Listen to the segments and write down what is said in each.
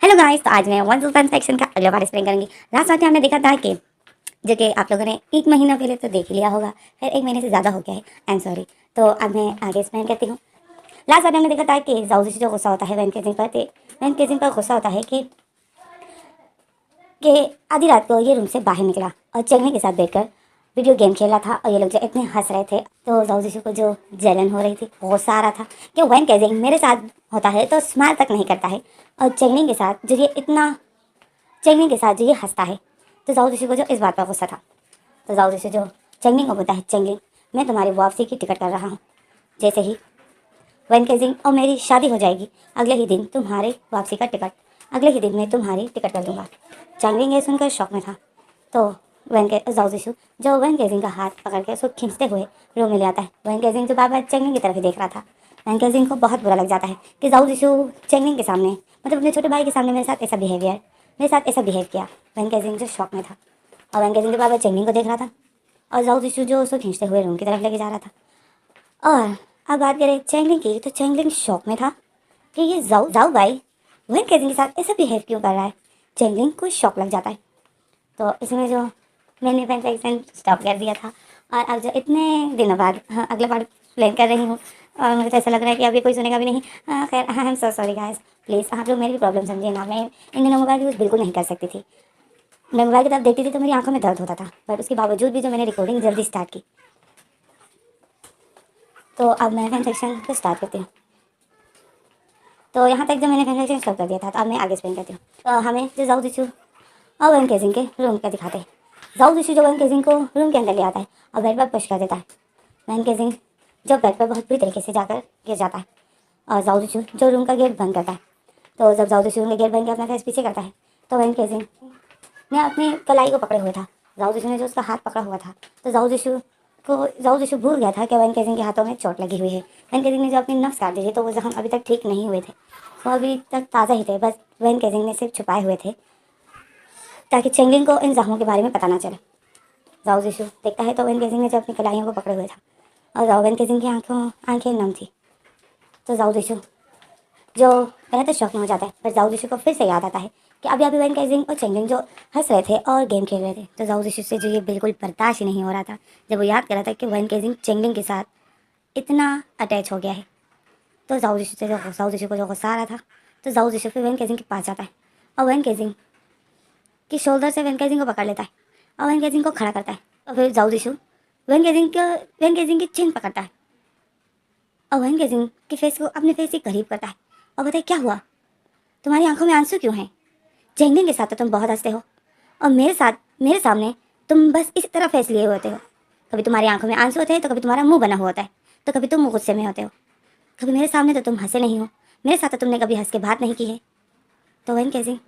Hello guys, तो आज मैं वन टू फन सेक्शन का अगला पार्ट एक्सप्लेन करूंगी। लास्ट पार्ट में हमने देखा था कि जो कि आप लोगों ने 1 महीना पहले तो देख लिया होगा, फिर 1 महीने से ज़्यादा हो गया है। आई एम सॉरी। तो अब मैं आगे एक्सप्लेन करती हूँ। लास्ट पार्ट में हमने देखा था कि जाओ से जो गुस्सा होता है वैन केजिंग पर, वैन केजिंग पर गुस्सा होता है कि आधी रात को ये रूम से बाहर निकला और चेंगली के साथ बैठकर वीडियो गेम खेल रहा था और ये लोग जो इतने हंस रहे थे, तो जाओ जिशु को जो जलन हो रही थी, गुस्सा आ रहा था कि वैन केजिंग मेरे साथ होता है तो स्माइल तक नहीं करता है, और चेंगली के साथ जो ये इतना चेंगनी के साथ जो ये हंसता है। तो जाओ ऋषि को जो इस बात पर गुस्सा था, तो जाओ ऋषि जो चेंगनी को बोलता है, चेंगली मैं तुम्हारी वापसी की टिकट कर रहा हूँ। जैसे ही वैन केजिंग और मेरी शादी हो जाएगी, अगले ही दिन तुम्हारे वापसी का टिकट, अगले ही दिन मैं तुम्हारी टिकट कर दूंगा। चेंगली ये सुनकर शौक में था। तो जाओ ऋषि जो वैन केजिंग का हाथ पकड़ के उसको खींचते हुए रूम में ले आता है। वैन केजिंग जो बार बार चेंगली की तरफ ही देख रहा था। वैन केजिंग को बहुत बुरा लग जाता है कि जाओ ऋषि चेंगली के सामने, मतलब अपने छोटे भाई के सामने मेरे साथ ऐसा बिहेव किया। वैन केजिंग जो शौक में था और वैन केजिंग के बार बार चेंगलिंग को देख रहा था, और जाओ जिशु जो उसको खींचते हुए रूम की तरफ लेके जा रहा था। और अब बात करें चेंगलिंग की, तो चेंगलिंग शौक में था कि ये जाओ जाओ भाई वैन केजिंग के साथ ऐसा बिहेव क्यों कर रहा है। चेंगलिंग को शौक लग जाता है। तो इसमें जो मैंने फैन सेक्शन स्टॉप कर दिया था, और अब जो इतने दिनों बाद अगला पार्ट प्लान कर रही हूँ, और मुझे तो ऐसा लग रहा है कि अभी कोई सुनेगा भी नहीं। खैर आई am so sorry guys, please आप लोग मेरी भी प्रॉब्लम समझिए ना। मैं इन दिनों मोबाइल यूज़ बिल्कुल नहीं कर सकती थी। मैं मोबाइल की तरफ देखती थी तो मेरी आंखों में दर्द होता था, पर उसके बावजूद भी जो मैंने रिकॉर्डिंग जल्दी स्टार्ट की। तो अब मैं फैन सेक्शन को स्टार्ट करती हूँ। तो यहाँ तक जब मैंने फैन सेक्शन स्टार्ट कर दिया था, तो अब मैं आगे एक्सप्लेन करती हूँ। तो हमें जो जाओ जिशु और वैन केजिंग के रूम का दिखाते हैं। जाओ जिशु जो वैन केजिंग को रूम के अंदर ले आता है और बेड पर पुश कर देता है। वैन केजिंग जो बेड पर बहुत बुरी तरीके से जाकर गिर जाता है, और जाओ जिशु जो रूम का गेट बंद करता है। तो जब जाओ जिशु रूम का गेट बंद के अपना फेस पीछे करता है, तो वैन केजिंग ने अपनी कलाई को पकड़े हुए था। जाओ जिशु ने जो उसका हाथ पकड़ा हुआ था, तो जाओ जिशु भूल गया था कि वैन केजिंग के हाथों में चोट लगी हुई है। वैन केजिंग ने जो अपनी नफ्स काट दी थी, तो वो जख्म अभी तक ठीक नहीं हुए थे, वो अभी तक ताज़ा ही थे। बस वैन केजिंग ने सिर्फ छुपाए हुए थे ताकि चेंगलिंग को इन जख्मों के बारे में पता ना चले। जाओ जिशु देखता है तो वैन केजिंग ने जो अपनी कलाइयों को पकड़े हुए था, और जाओ वैन केजिंग की आंखें नम थी। तो जाओ जिशु जो पहले तो शौक में हो जाता है, पर जाओ जिशु को फिर से याद आता है कि अभी अभी वैन केजिंग और चेंगलिंग जो हंस रहे थे और गेम खेल रहे थे। तो जाओ जिशु से जो ये बिल्कुल बर्दाश्त ही नहीं हो रहा था, जब वो याद कर रहा था कि वैन केजिंग चेंगलिंग के साथ इतना अटैच हो गया है। तो जाओ जिशु को जो गुस्सा आ रहा था, तो जाओ जिशु फिर वैन केजिंग के पास जाता है और वैन केजिंग की शोल्डर से वैन केजिंग को पकड़ लेता है और वैन केजिंग को खड़ा करता है। और फिर जाओ जिशु वैन केजिंग की चिन पकड़ता है और वैन केजिंग के फेस को अपने फेस से करीब करता है और बताए, क्या हुआ, तुम्हारी आंखों में आंसू क्यों हैं? चेंगलिंग के साथ तो तुम बहुत हंसते हो, और मेरे सामने तुम बस इसी तरह फेस लिए होते हो। कभी तुम्हारी आंखों में आंसू होते हैं, तो कभी तुम्हारा मुंह बना हुआ होता है, तो कभी तुम गुस्से में होते हो। कभी मेरे सामने तो तुम हंसे नहीं हो, मेरे साथ तो तुमने कभी हंस के बात नहीं की है। तो वैन केजिंग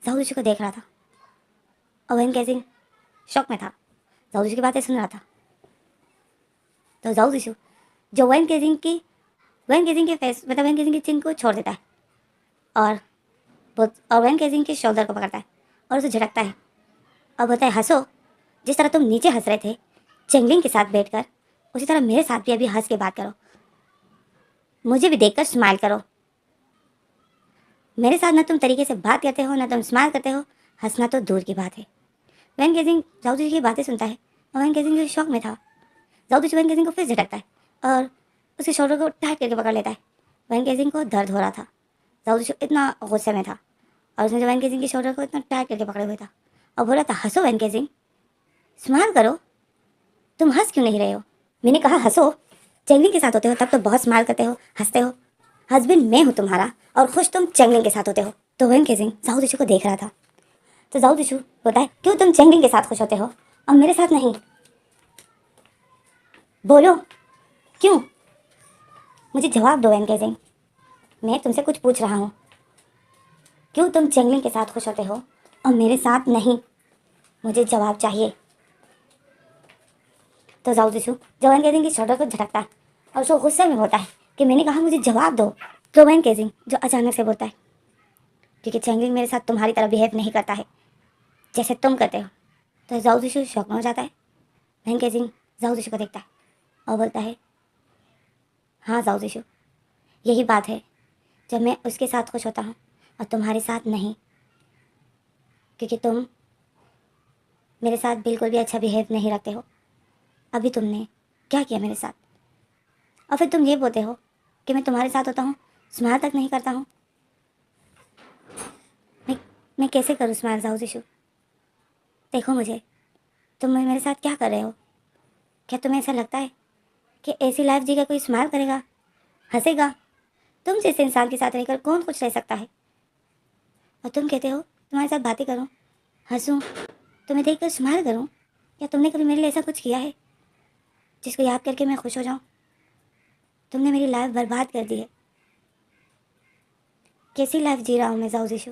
जाओ जिशु को देख रहा था, और वैन केजिंग शौक में था, जाओ जिशु की बातें सुन रहा था। तो जाओ जिशु जो वैन केजिंग के फेस, मतलब वैन केजिंग की चिन को छोड़ देता है, और और वैन केजिंग के शोल्डर को पकड़ता है और उसे झटकता है और बोलता है, हंसो, जिस तरह तुम नीचे हंस रहे थे चेंगलिंग के साथ बैठकर, उसी तरह मेरे साथ भी अभी हंस के बात करो, मुझे भी देखकर स्माइल करो। मेरे साथ ना तुम तरीके से बात करते हो, ना तुम स्माइल करते हो, हंसना तो दूर की बात है। वैन केजिंग जाओ जी की बातें सुनता है, और वैन केजिंग जो शौक में था, जाओ जी वैन केजिंग को फिर झटकता है और उसके शोल्डर को टाइट करके पकड़ लेता है। वैन केजिंग को दर्द हो रहा था, जाओ जी इतना गुस्से में था, और उसने जो वैन केजिंग के शोल्डर को इतना टाइट करके पकड़े हुए था और बोला था, हंसो वैन केजिंग, स्माइल करो, तुम हंस क्यों नहीं रहे हो? मैंने कहा हंसो, चेंगलिंग के साथ होते हो तब तो बहुत स्माइल करते हो, हंसते हो। हस्बैंड मैं हूँ तुम्हारा, और खुश तुम चेंगलिंग के साथ होते हो। तो वैन केजिंग जाओ दिशु को देख रहा था। तो जाओ दिशु होता है, क्यों तुम चेंगलिंग के साथ खुश होते हो और मेरे साथ नहीं? बोलो क्यों, मुझे जवाब दो वैन केजिंग, मैं तुमसे कुछ पूछ रहा हूँ। क्यों तुम चेंगलिंग के साथ खुश होते हो और मेरे साथ नहीं? मुझे जवाब चाहिए। तो जाओ जिशु जो वैन केजिंग की शोल्डर को झटकता है और उसको गुस्से में होता है कि मैंने कहा मुझे जवाब दो। तो वैन केजिंग जो अचानक से बोलता है, क्योंकि चेंगलिंग मेरे साथ तुम्हारी तरह बिहेव नहीं करता है जैसे तुम करते हो। तो जाओ जिशु शौक में हो जाता है। वैन केजिंग जाओ जिशु को देखता है और बोलता है, हाँ जाओ जिशु, यही बात है, जब मैं उसके साथ खुश होता हूँ और तुम्हारे साथ नहीं, क्योंकि तुम मेरे साथ बिल्कुल भी अच्छा बिहेव नहीं रखते हो। अभी तुमने क्या किया मेरे साथ, और फिर तुम ये बोलते हो कि मैं तुम्हारे साथ होता हूँ, स्माइल तक नहीं करता हूँ। मैं मैं कैसे करूँ स्माइल जाओ जिशु? देखो मुझे, तुम मेरे साथ क्या कर रहे हो? क्या तुम्हें ऐसा लगता है कि ऐसी लाइफ जीकर कोई स्माइल करेगा, हंसेगा? तुम जैसे इंसान के साथ रहकर कौन खुश रह सकता है? और तुम कहते हो तुम्हारे साथ बातें करूं, हंसूं, तुम्हें देखकर स्माइल करूं। क्या तुमने कभी मेरे लिए ऐसा कुछ किया है जिसको याद करके मैं खुश हो जाऊं? तुमने मेरी लाइफ बर्बाद कर दी है। कैसी लाइफ जी रहा हूँ मैं जाओ जिशु?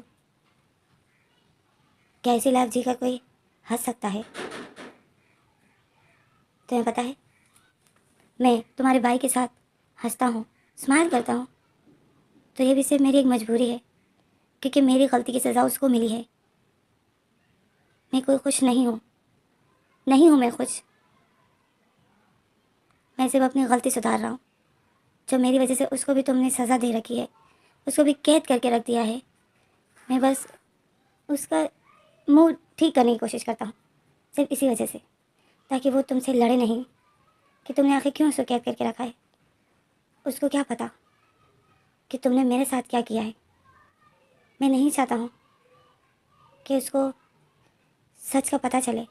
क्या ऐसी लाइफ जीकर कोई हंस सकता है? तुम्हें पता है, मैं तुम्हारे भाई के साथ हंसता हूँ, स्माइल करता हूँ, तो ये भी सिर्फ मेरी एक मजबूरी है, क्योंकि मेरी गलती की सज़ा उसको मिली है। मैं कोई खुश नहीं हूँ, नहीं हूँ मैं खुश। मैं सिर्फ अपनी गलती सुधार रहा हूँ, जो मेरी वजह से उसको भी तुमने सज़ा दे रखी है, उसको भी कैद करके रख दिया है। मैं बस उसका मूड ठीक करने की कोशिश करता हूँ, सिर्फ इसी वजह से, ताकि वो तुमसे लड़े नहीं कि तुमने आखिर क्यों उसको कैद करके रखा है। उसको क्या पता कि तुमने मेरे साथ क्या किया है। मैं नहीं चाहता हूँ कि उसको सच का पता चले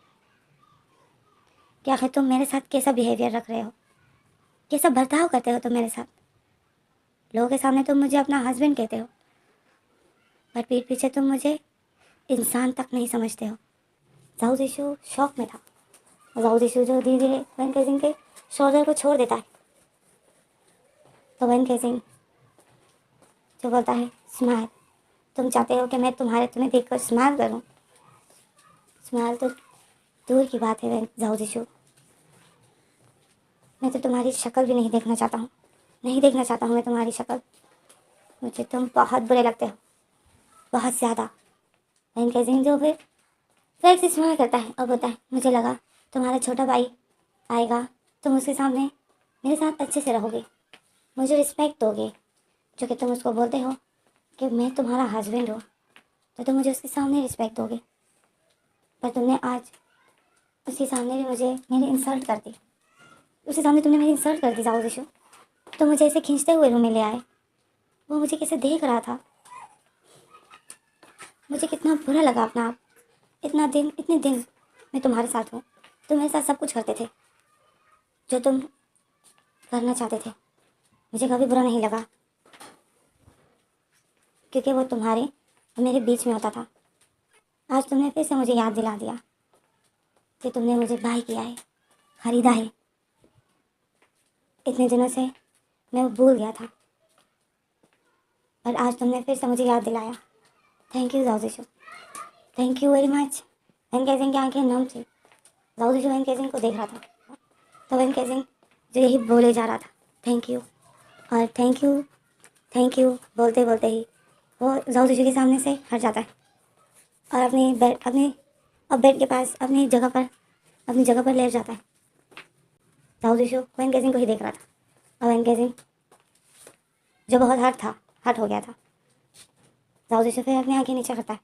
कि आखिर तुम मेरे साथ कैसा बिहेवियर रख रहे हो, कैसा बर्ताव करते हो तुम मेरे साथ। लोगों के सामने तुम मुझे अपना हस्बैंड कहते हो, पर पीठ पीछे तुम मुझे इंसान तक नहीं समझते हो। जाऊद यीशु शौक में था, जाऊद यीशु जो धीरे धीरे वैन केजिंग के शोल्डर को छोड़ देता है, तो वैन केजिंग जो बोलता है स्माइल, तुम चाहते हो कि मैं तुम्हें देखकर स्माइल करूं। स्माइल तो दूर की बात है वैन जाऊद यीशु, मैं तो तुम्हारी शक्ल भी नहीं देखना चाहता हूँ, नहीं देखना चाहता हूँ मैं तुम्हारी शक्ल। मुझे तुम बहुत बुरे लगते हो, बहुत ज़्यादा। वैन केजिंग जो फिर एक स्माइल करता है और बोलता है मुझे लगा तुम्हारा छोटा भाई आएगा, तुम उसके सामने मेरे साथ अच्छे से रहोगे, मुझे रिस्पेक्ट दोगे, जो कि तुम उसको बोलते हो कि मैं तुम्हारा हस्बैंड हूँ, तो तुम मुझे उसके सामने रिस्पेक्ट दोगे। पर तुमने आज उसके सामने भी मुझे मेरी इंसल्ट कर दी, उसके सामने तुमने मेरी इंसल्ट कर दी जाओ दिशु। तो मुझे ऐसे खींचते हुए रूम में ले आए, वो मुझे कैसे देख रहा था, मुझे कितना बुरा लगा अपना आप। इतने दिन मैं तुम्हारे साथ हूँ, तुम मेरे साथ सब कुछ करते थे जो तुम करना चाहते थे, मुझे कभी बुरा नहीं लगा, क्योंकि वो तुम्हारे और मेरे बीच में होता था। आज तुमने फिर से मुझे याद दिला दिया कि तुमने मुझे बाय किया है, खरीदा है। इतने दिनों से मैं वो भूल गया था, पर आज तुमने फिर से मुझे याद दिलाया। थैंक यू जाओ, थैंक यू वेरी मच। वैन केजिंग की आंखें नम थी, जाओ वैन केजिंग को देख रहा था, तो वैन केजिंग जो यही बोले जा रहा था थैंक यू, और थैंक यू बोलते बोलते ही वो जाओ के सामने से हट जाता है और अब बेड के पास अपनी जगह पर लेट जाता है। जाओ वैन केजिंग को ही देख रहा था, और वैन केजिंग जो बहुत हर्ट हो गया था, जाओ फिर अपनी आंखें नीचे करता है,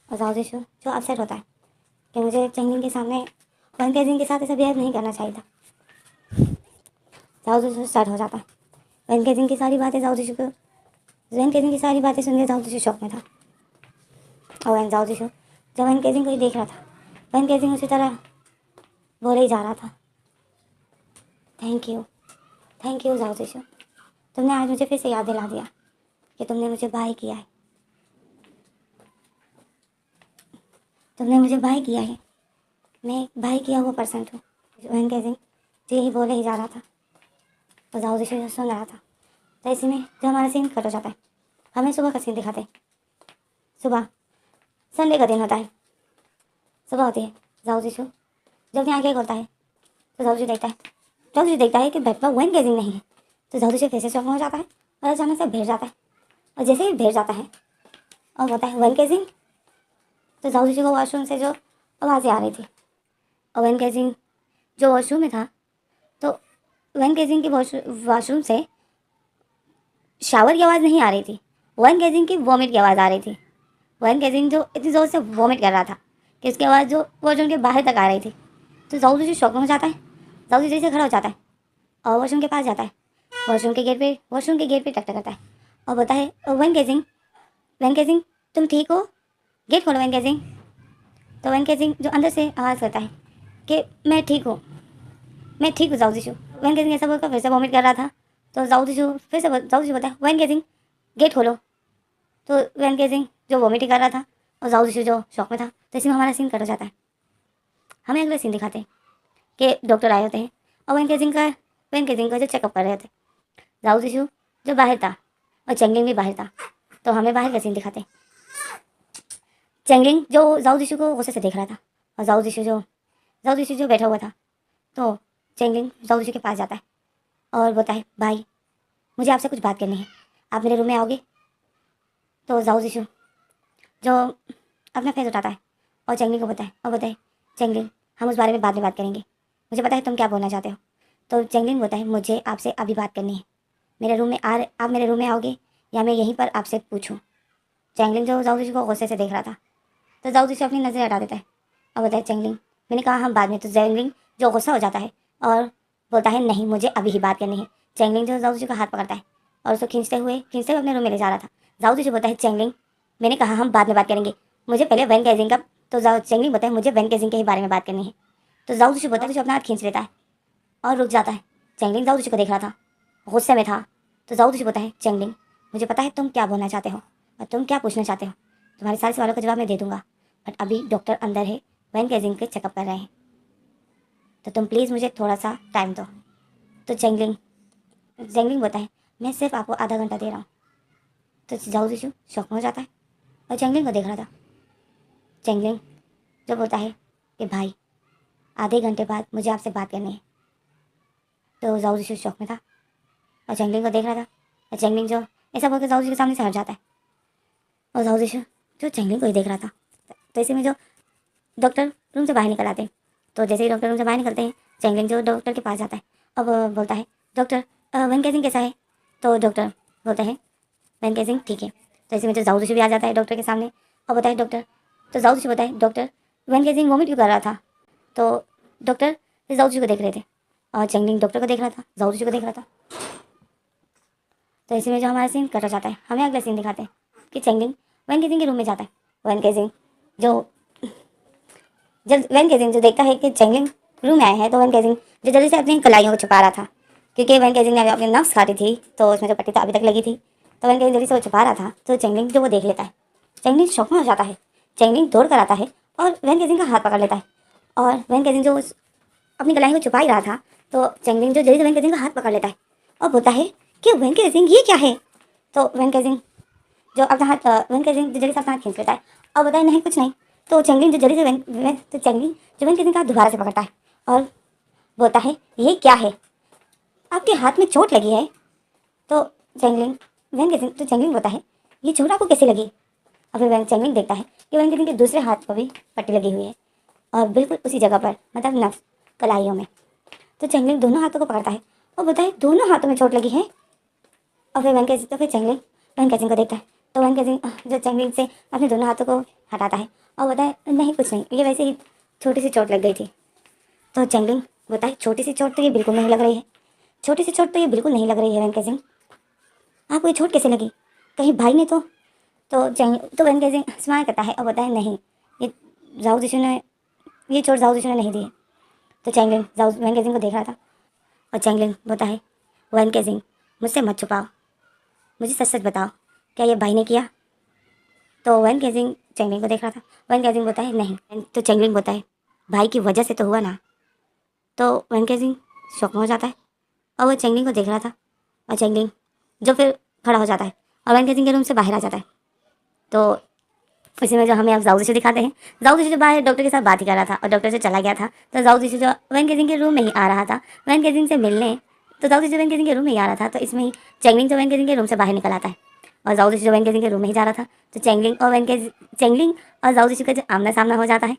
और जाओ जो अपसेट होता है कि मुझे चंगिंग के सामने वैन केजिंग के साथ ऐसा बिहेव नहीं करना चाहिए था। जाओ स्टार्ट हो जाता है वैन केजिंग की सारी बातें, वैन केजिंग की सारी बातें सुन के जाओ शौक में था, और जब वैन केजिंग को ही देख रहा था, वैन केजिंग उसी तरह बोले ही जा रहा था थैंक यू जाओ तुमने आज मुझे फिर से याद दिला दिया कि तुमने मुझे बाय किया है, तुमने मुझे बाय किया है, मैं एक बाय किया हुआ पर्सन हूँ। वैन केजिंग जो यही बोले ही जा रहा था, तो जाओ सुन रहा था। तो इसी में जो हमारा सीन कट हो जाता है, हमें सुबह का सीन दिखाते हैं। सुबह संडे का दिन होता है, सुबह होती है, जाओ जब अपनी आंखें खोलता है तो जाओ देखता है कि बेड पर वैन केजिंग नहीं है, तो जाओ फिर से शौक में हो जाता है और अचानक से भेड़ जाता है, और जैसे ही भेड़ जाता है और होता है वैन केजिंग, तो जाओ को वॉशरूम से जो आवाज़ें आ रही थी, और वैन केजिंग जो वॉशरूम में था, तो वैन केजिंग के वॉशरूम से शावर की आवाज़ नहीं आ रही थी, वैन गेजिंग की वॉमिट की आवाज़ आ रही थी। वैन गेजिंग जो इतनी ज़ोर से वॉमिट कर रहा था कि उसकी आवाज़ जो वॉशरूम के बाहर तक आ रही थी। तो जाऊ जो शौक में हो जाता है, जाऊ जैसे खड़ा हो जाता है और वॉशरूम के पास जाता है। वॉशरूम के गेट पे टक करता है और बोलता है, वैन गेजिंग तुम ठीक हो, गेट खोलो वैन गेजिंग। तो वैन गेजिंग जो अंदर से आवाज़ करता है कि मैं ठीक हूँ, मैं ठीक हूँ जाऊ जिशु। वैन गेजिंग ऐसा बोलकर फिर से वॉमिट कर रहा था। तो जाऊ जिशु फिर से जाऊ जिशु बोलता है, वैन गेजिंग गेट खोलो। तो वैन गेजिंग जो वॉमिट ही कर रहा था और जाऊ जिशु जो शौक में था। तो इसमें हमारा सीन कट हो जाता है। हमें अगला सीन दिखाते हैं कि डॉक्टर आए होते हैं और वैन गेजिंग का जो चेकअप कर रहे थे। जाऊ जिशु जो बाहर था और चेंगलिंग भी बाहर था। तो हमें बाहर का सीन दिखाते हैं। चेंगलिंग जो जाऊ जिशु को गुस्से से देख रहा था और जाऊ जिशु जो बैठा हुआ था। तो चेंगलिंग जाऊ जिशु के पास जाता है और बोलता है, भाई मुझे आपसे कुछ बात करनी है, आप मेरे रूम में आओगे। तो जाऊ जिशु जो अपना फेस उठाता है और चेंगलिंग को बोलता है, चेंगलिंग हम उस बारे में बाद में बात करेंगे, मुझे पता है तुम क्या बोलना चाहते हो। तो चेंगलिंग बोलता है, मुझे आपसे अभी बात करनी है, आप मेरे रूम में आओगे या मैं यहीं पर आपसे पूछूं। चेंगलिंग जो जाऊ जिशु को गुस्से से देख रहा था। तो जाऊ जिशु अपनी नज़र हटा देता है और बोलता है, चेंगलिंग मैंने कहा हम बाद में। तो चेंगलिंग जो गुस्सा हो जाता है और बोलता है, नहीं मुझे अभी ही बात करनी है। चेंगलिंग जो जाऊ जिशु का हाथ पकड़ता है और उसको खींचते हुए अपने रूम में ले जा रहा था। जाऊ जिशु बोलता है, चेंगलिंग मैंने कहा हम बाद में बात करेंगे, मुझे पहले वैन गेजिंग का। तो चेंगलिंग बोलता है, मुझे वैन गेजिंग के ही बारे में बात करनी है। तो जाऊ जिशु बोलता है, जो अपना हाथ खींच लेता है और रुक जाता है। चेंगलिंग जाऊ जिशु को देख रहा था, गुस्से में था। तो जाऊ जिशु बोलता है, चेंगलिंग मुझे पता है तुम क्या बोलना चाहते हो और तुम क्या पूछना चाहते हो, तुम्हारे सारे सवालों का जवाब मैं दे दूंगा, बट अभी डॉक्टर अंदर है, वैन गेजिंग के चेकअप कर रहे हैं, तो तुम प्लीज़ मुझे थोड़ा सा टाइम दो। तो चेंगलिंग बोलता है, मैं सिर्फ आपको आधा घंटा दे रहा हूँ। तो जाऊ जिशु शौक में हो जाता है और चेंगलिंग को देख रहा था। चेंगलिंग जो बोलता है कि भाई आधे घंटे बाद मुझे आपसे बात करनी है। तो जाऊ जिशु शौक में था और चेंगलिंग को देख रहा था। और चेंगलिंग जो ऐसा बोलकर जाऊ जिशु के सामने से हट जाता है और जाऊ जिशु जो चेंगलिंग को ही देख रहा था। तो इसी में जो डॉक्टर रूम से बाहर निकल आते हैं। तो जैसे ही डॉक्टर रूम से बाहर निकलते हैं, चेंगलिंग जो डॉक्टर के पास जाता है। अब बोलता है, डॉक्टर वैन गेजिंग कैसा है। तो डॉक्टर बोलता है, वैन गेजिंग ठीक है। तो इसी में जो जाऊ जिशु भी आ जाता है डॉक्टर के सामने और बताए डॉक्टर। तो जाऊ जिशु बताए, डॉक्टर वैन गेजिंग वॉमिट क्यों कर रहा था। तो डॉक्टर जाऊ जिशु को देख रहे थे और चेंगलिंग डॉक्टर को देख रहा था, जाऊ जिशु को देख रहा था। तो इसी में जो हमारा सीन कट हो जाता है। हमें अगला सीन दिखाते हैं कि चेंगलिंग वैन गेजिंग के रूम में जाता है। वैन गेजिंग जो जब वैन गेजिंग जो देखता है कि चेंगलिंग रूम में आए हैं, तो वैन गेजिंग जो जल्दी से अपनी कलाइयों को छुपा रहा था, क्योंकि वैन गेजिंग ने अपनी नफ्स काटी थी, तो उसमें जो पट्टी तो अभी तक लगी थी। तो वैन गेजिंग जल्दी से वो छुपा रहा था। तो चेंगलिंग जो वो देख लेता है, चेंगलिंग शौक में हो जाता है। चेंगलिंग दौड़ कर आता है और वैन गेजिंग का हाथ पकड़ लेता है। और वैन गेजिंग जो अपनी कलाई को छुपा ही रहा था, तो चेंगलिंग जो जल्दी से वैन गेजिंग का हाथ पकड़ लेता है और बोलता है कि वैन गेजिंग ये क्या है। तो वैन गेजिंग जो अपना हाथ वैन गेजिंग जो जल्दी से अपना हाथ खींच लेता है और बताए, नहीं कुछ नहीं। तो चेंगलिंग जो जल्दी से चेंगलिंग जो वैन गेजिंग का हाथ दोबारा से पकड़ता है और बोलता है, ये क्या है, आपके हाथ में चोट लगी है। तो चेंगलिंग बोलता है, ये चोट आपको कैसे लगी। और फिर चेंगलिंग देखता है कि वैन गेजिंग के दूसरे हाथ पर भी पट्टी लगी हुई है और बिल्कुल उसी जगह पर, मतलब नफ्स कलाइयों में। तो चेंगलिंग दोनों हाथों को पकड़ता है और बोलता है, दोनों हाथों में चोट लगी है। और फिर चेंगलिंग वैन गेजिंग को देखता है। तो वैन गेजिंग जो चेंगलिंग से अपने दोनों हाथों को हटाता है और बोलता है, नहीं कुछ नहीं, ये वैसे ही छोटी सी चोट लग गई थी। तो चेंगलिंग बोलता है, छोटी सी चोट तो ये बिल्कुल नहीं लग रही है, छोटी सी चोट तो ये बिल्कुल नहीं लग रही है वैन गेजिंग, आपको ये चोट कैसे लगी, कहीं भाई ने तो वैन गेजिंग स्माइल करता है और बोलता है, नहीं ये चोट जाऊ जिशु ने नहीं दी है। तो चेंगलिंग वैन गेजिंग को देख रहा था और चेंगलिंग बोलता है, वैन गेजिंग मुझसे मत छुपाओ, मुझे सच सच बताओ, क्या ये भाई ने किया। तो वैन गेजिंग चेंगलिंग को देख रहा था। वैन गेजिंग बोलता है, नहीं। तो चेंगलिंग बोलता है, भाई की वजह से तो हुआ ना। तो वैन गेजिंग शौक में हो जाता है और वो चेंगलिंग को देख रहा था और चेंगलिंग जो फिर खड़ा हो जाता है और वैन गेजिंग के रूम से बाहर आ जाता है। तो इसी में जो हमें अब जाऊ जिशु दिखाते हैं। जाऊ जिशु जो बाहर डॉक्टर के साथ बात ही कर रहा था और डॉक्टर से चला गया था। तो जाऊ जिशु जो वैन गेजिंग के रूम में ही आ रहा था वैन गेजिंग से मिलने। तो जाऊ जिशु वैन गेजिंग के रूम में ही आ रहा था। तो इसमें ही चेंगलिंग जो वैन गेजिंग के रूम से बाहर निकल आता है और जाऊ जिशु जो वैन गेजिंग के रूम में ही जा रहा था। तो चेंगलिंग और जाऊ जिशु का जो आमना सामना हो जाता है।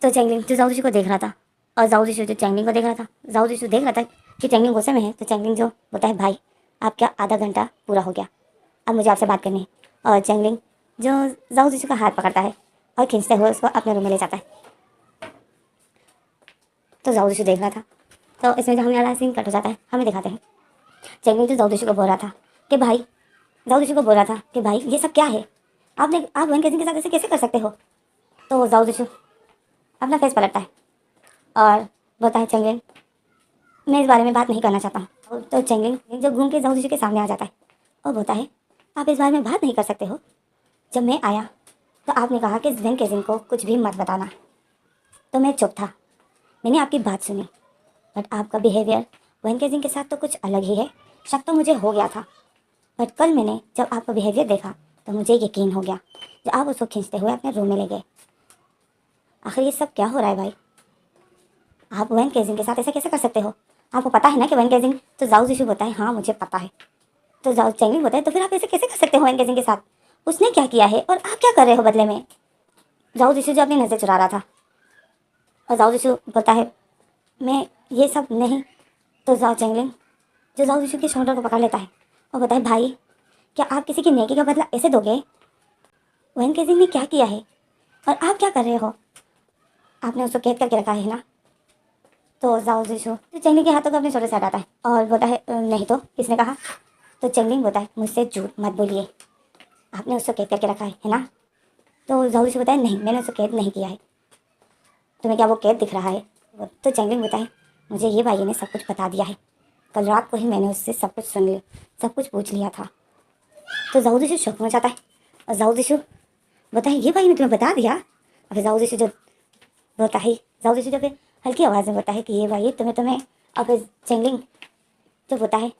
तो चेंगलिंग जो जाऊ जिशु को देख रहा था और जाऊ जिशु जो चेंगलिंग को देख रहा था। जाऊ जिशु देख रहा था कि चेंगलिंग गुस्से में है। तो चेंगलिंग जो बोलता है, भाई आपका आधा घंटा पूरा हो गया, अब मुझे आपसे बात करनी है। और चेंगलिंग जो जाओ जिशु का हाथ पकड़ता है और खींचते हुए उसको अपने रूम में ले जाता है। तो जाओ जिशु देख रहा था। तो इसमें जो हमें वाला सीन कट हो जाता है, हमें दिखाते हैं चेंगलिंग जो जाओ जिशु को बोल रहा था कि भाई, जाओ जिशु को बोल रहा था कि भाई ये सब क्या है, आप वन केजिंग के साथ ऐसे कैसे कर सकते हो। तो जाओ जिशु अपना फेस पलटता है और बोलता है चेंगलिंग, मैं इस बारे में बात नहीं करना चाहता हूँ। तो चेंगलिंग जो घूम के जाओ जिशु के सामने आ जाता है और बोलता है आप इस बारे में बात नहीं कर सकते हो। जब मैं आया तो आपने कहा कि वन केजिंग को कुछ भी मत बताना, तो मैं चुप था। मैंने आपकी बात सुनी, बट आपका बिहेवियर वन केजिंग के साथ तो कुछ अलग ही है। शक तो मुझे हो गया था, बट कल मैंने जब आपका बिहेवियर देखा तो मुझे यकीन हो गया जब आप उसको खींचते हुए अपने रूम में ले गए। आखिर ये सब क्या हो रहा है भाई, आप वन केजिंग के साथ ऐसा कैसे कर सकते हो। आपको पता है ना कि वन केजिंग। तो जाओ जिशु बोलता है हाँ मुझे पता है। तो जाओ चेंगलिंग बोलता है तो फिर आप ऐसे कैसे कर सकते हो वन केजिंग के साथ, उसने क्या किया है और आप क्या कर रहे हो बदले में। जाओ जिशु जो अपनी नज़र चुरा रहा था और जाओ जिशु बोलता है मैं ये सब नहीं। तो जाओ चेंगलिंग जो जाओ जिशु के शोल्डर को पकड़ लेता है और बोलता है भाई, क्या आप किसी की नेकी का बदला ऐसे दोगे। वन केजिंग ने क्या किया है और आप क्या कर रहे हो, आपने उसको कैद करके रखा है ना। तो जाओ जिशु तो चेंगलिंग के हाथों को अपने शोल्डर से हटाता है और बोलता है नहीं तो किसने कहा। तो चेंगलिंग बोलता है मुझसे झूठ मत बोलिए, आपने उसको कैद करके रखा है ना। तो जाओ जिशु बताए नहीं मैंने उसको कैद नहीं किया है, तुम्हें क्या वो कैद दिख रहा है। तो चेंगलिंग बताए मुझे ये भाई ने सब कुछ बता दिया है, कल रात को ही मैंने उससे सब कुछ सुन लिया, सब कुछ पूछ लिया था। तो जाओ जिशु शौक में जाता है और जाओ जिशु बताए ये भाई ने तुम्हें बता दिया। और फिर जाओ जिशु जो बोलता है, जाओ जिशु जो फिर हल्की आवाज़ में बोलता है कि ये भाई तुम्हें। और फिर चेंगलिंग जो बोलता है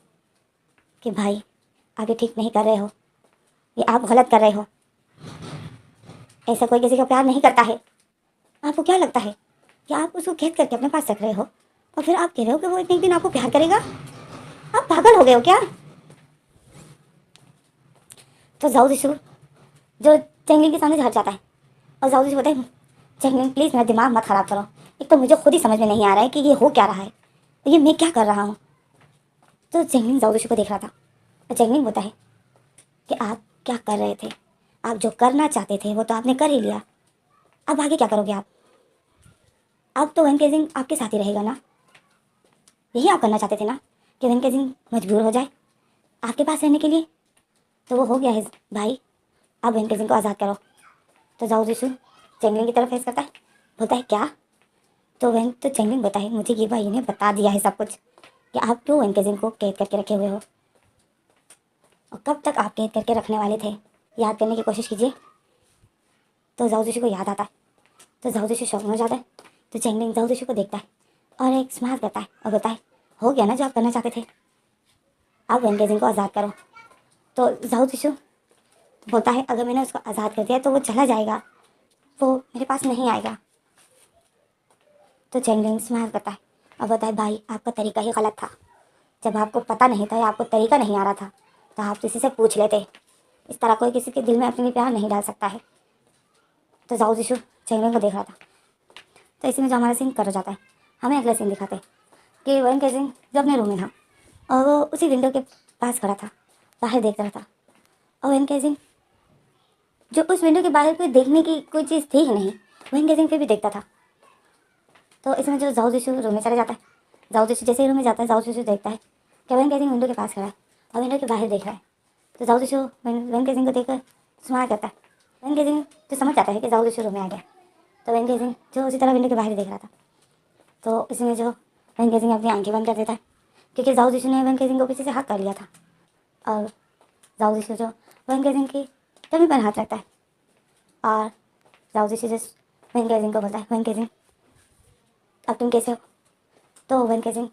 कि भाई आप ये ठीक नहीं कर रहे हो, ये आप गलत कर रहे हो, ऐसा कोई किसी का प्यार नहीं करता है। आपको क्या लगता है कि आप उसको कैद करके अपने पास रख रहे हो और फिर आप कह रहे हो कि वो एक दिन आपको प्यार करेगा। आप पागल हो गए हो क्या। तो जाओ जिशु जो चेंगलिंग के सामने से हट जाता है और जाओ जिशु बोलता है चेंगलिंग प्लीज़ मेरा दिमाग मत ख़राब करो, एक तो मुझे खुद ही समझ में नहीं आ रहा है कि ये हो क्या रहा है, ये मैं क्या कर रहा हूँ। तो चेंगलिंग जाओ जिशु को देख रहा था और चेंगलिंग बोलता है कि आप क्या कर रहे थे, आप जो करना चाहते थे वो तो आपने कर ही लिया, अब आगे क्या करोगे आप। अब तो वन केजिंग आपके साथ ही रहेगा ना, यही आप करना चाहते थे ना कि वन केजिंग मजबूर हो जाए आपके पास रहने के लिए। तो वो हो गया है भाई, अब वन केजिंग को आज़ाद करो। तो जाओ जिशु चेंगलिंग की तरफ फेस करता है, बोलता है क्या। तो चेंगलिंग बताए मुझे ये भाई ने बता दिया है सब कुछ कि आप क्यों वन केजिंग को कैद करके रखे हुए हो और कब तक आप कैद करके रखने वाले थे, याद करने की कोशिश कीजिए। तो जाओ जिशु को याद आता है तो जाओ जिशु शौक में हो जाता है। तो चेंगलिंग जाओ जिशु को देखता है और एक स्माइल करता है और बोलता है हो गया ना जो आप करना चाहते थे, आप वन केजिंग को आज़ाद करो। तो जाओ जिशु बोलता है अगर मैंने उसको आज़ाद कर दिया तो वो चला जाएगा, वो मेरे पास नहीं आएगा। तो चेंगलिंग स्माइल करता है और बोलता है भाई आपका तरीका ही गलत था, जब आपको पता नहीं था या आपको तरीका नहीं आ रहा था तो आप किसी से पूछ लेते, इस तरह कोई किसी के दिल में अपनी प्यार नहीं डाल सकता है। तो जाओ जिशु चेंगलिंग को देख रहा था। तो इसी में जो हमारा सीन कट हो जाता है, हमें अगला सीन दिखाते हैं कि वन केजिंग जो अपने रूम में था और वो उसी विंडो के पास खड़ा था, बाहर देख रहा था। और वन केजिंग जो उस विंडो के बाहर कोई देखने की कोई चीज़ थी ही नहीं, वन केजिंग फिर भी देखता था। तो इसमें जो जाओ जिशु रूम में चले जाता है, जाओ जिशु जैसे ही रूम में जाता है जाओ जिशु देखता है कि वन केजिंग विंडो के पास खड़ा है और विंडो के बाहर देख रहा है। तो जाओ जिशु वन केजिंग को देखकर स्माइल करता है। वन केजिंग जो समझ जाता है कि जाओ जिशु रूम में आ गया। तो वन केजिंग जो उसी तरह विंडो के बाहर देख रहा था। तो इसमें जो वन केजिंग अपनी आंखें बंद कर देता है क्योंकि जाओ जिशु ने वन केजिंग को पीछे से हाथ कर लिया था। और जाओ जिशु जो वन केजिंग की टमी पर हाथ रखता है और जाओ जिशु जो वन केजिंग को बोलता है वन केजिंग अब तुम कैसे हो। तो वन केजिंग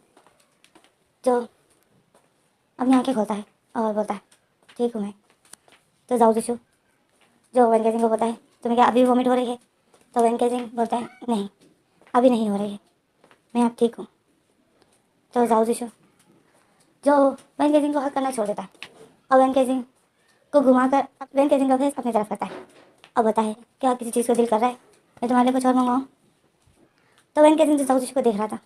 जो अपनी आंखें खोलता है और बोलता है ठीक हूँ मैं। तो जाओ जिशु जो वन केजिंग को बोलता है तुम्हें क्या अभी वॉमिट हो रही है। तो वन केजिंग बोलता है नहीं अभी नहीं हो रही है, मैं अब ठीक हूँ। तो जाओ जिशु जो वन केजिंग को हक करना छोड़ देता है और वन केजिंग को घुमाकर वन केजिंग का फेस अपनी तरफ करता है और बोलता है क्या किसी चीज़ को दिल कर रहा है, मैं तुम्हारे लिए कुछ और मंगवाऊँ। तो वन केजिंग जो जाओ जिशु को देख रहा था,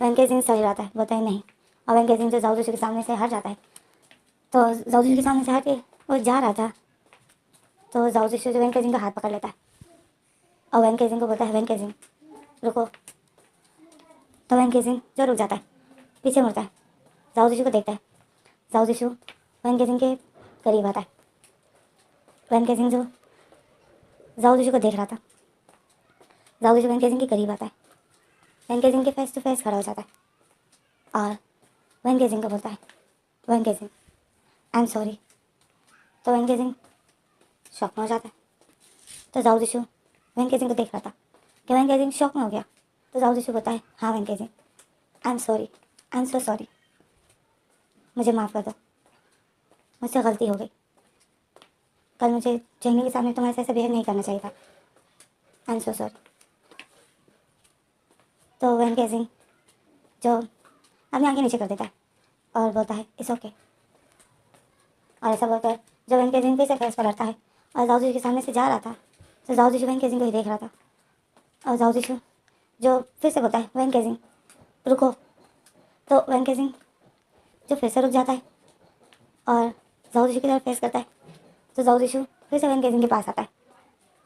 वन केजिंग सही रहता है, बोलता है नहीं। और वन केजिंग जो जाओ जिशु के सामने से हट जाता है। तो जाओ जिशु के सामने से हट के वो जा रहा था तो जाओ जिशु जो वैन केजिंग का हाथ पकड़ लेता है और वैन केजिंग को बोलता है वैन केजिंग रुको। तो वैन केजिंग जो रुक जाता है, पीछे मुड़ता है, जाओ जिशु को देखता है। जाओ जिशु वैन केजिंग के करीब आता है। वैन केजिंग जो जाओ जिशु को देख रहा था, जाओ जिशु वैन केजिंग के करीब आता है। वैन केजिंग के फेस टू फेस खड़ा हो जाता है और वैन केजिंग को बोलता है वैन केजिंग आई एम सॉरी। तो वैन केजिंग शॉक में हो जाता है। तो जाओ जिशु वैन केजिंग को देख रहा था कि वैन केजिंग शॉक में हो गया। तो जाओ जिशु बोलता है हाँ वैन केजिंग I am sorry, I am so sorry, मुझे माफ़ कर दो, मुझसे गलती हो गई। कल मुझे चेंगली के सामने तुम्हारे से बिहेव नहीं करना चाहिए था। आई एम सो सॉरी। तो वैन केजिंग जो अपनी आंखें नीचे कर देता है और बोलता है इट्स ओके। और ऐसा बोलकर जो वैन केजिंग फिर से फेस पलटता है और जाओ जिशु के सामने से जा रहा था तो जाओ जिशु वैन केजिंग को ही देख रहा था। और जाओ जिशु जो फिर से बोलता है वैन केजिंग रुको। तो वैन केजिंग जो फिर से रुक जाता है और जाओ जिशु की तरफ फेस करता है। तो जाओ जिशु फिर से वैन केजिंग के पास आता है।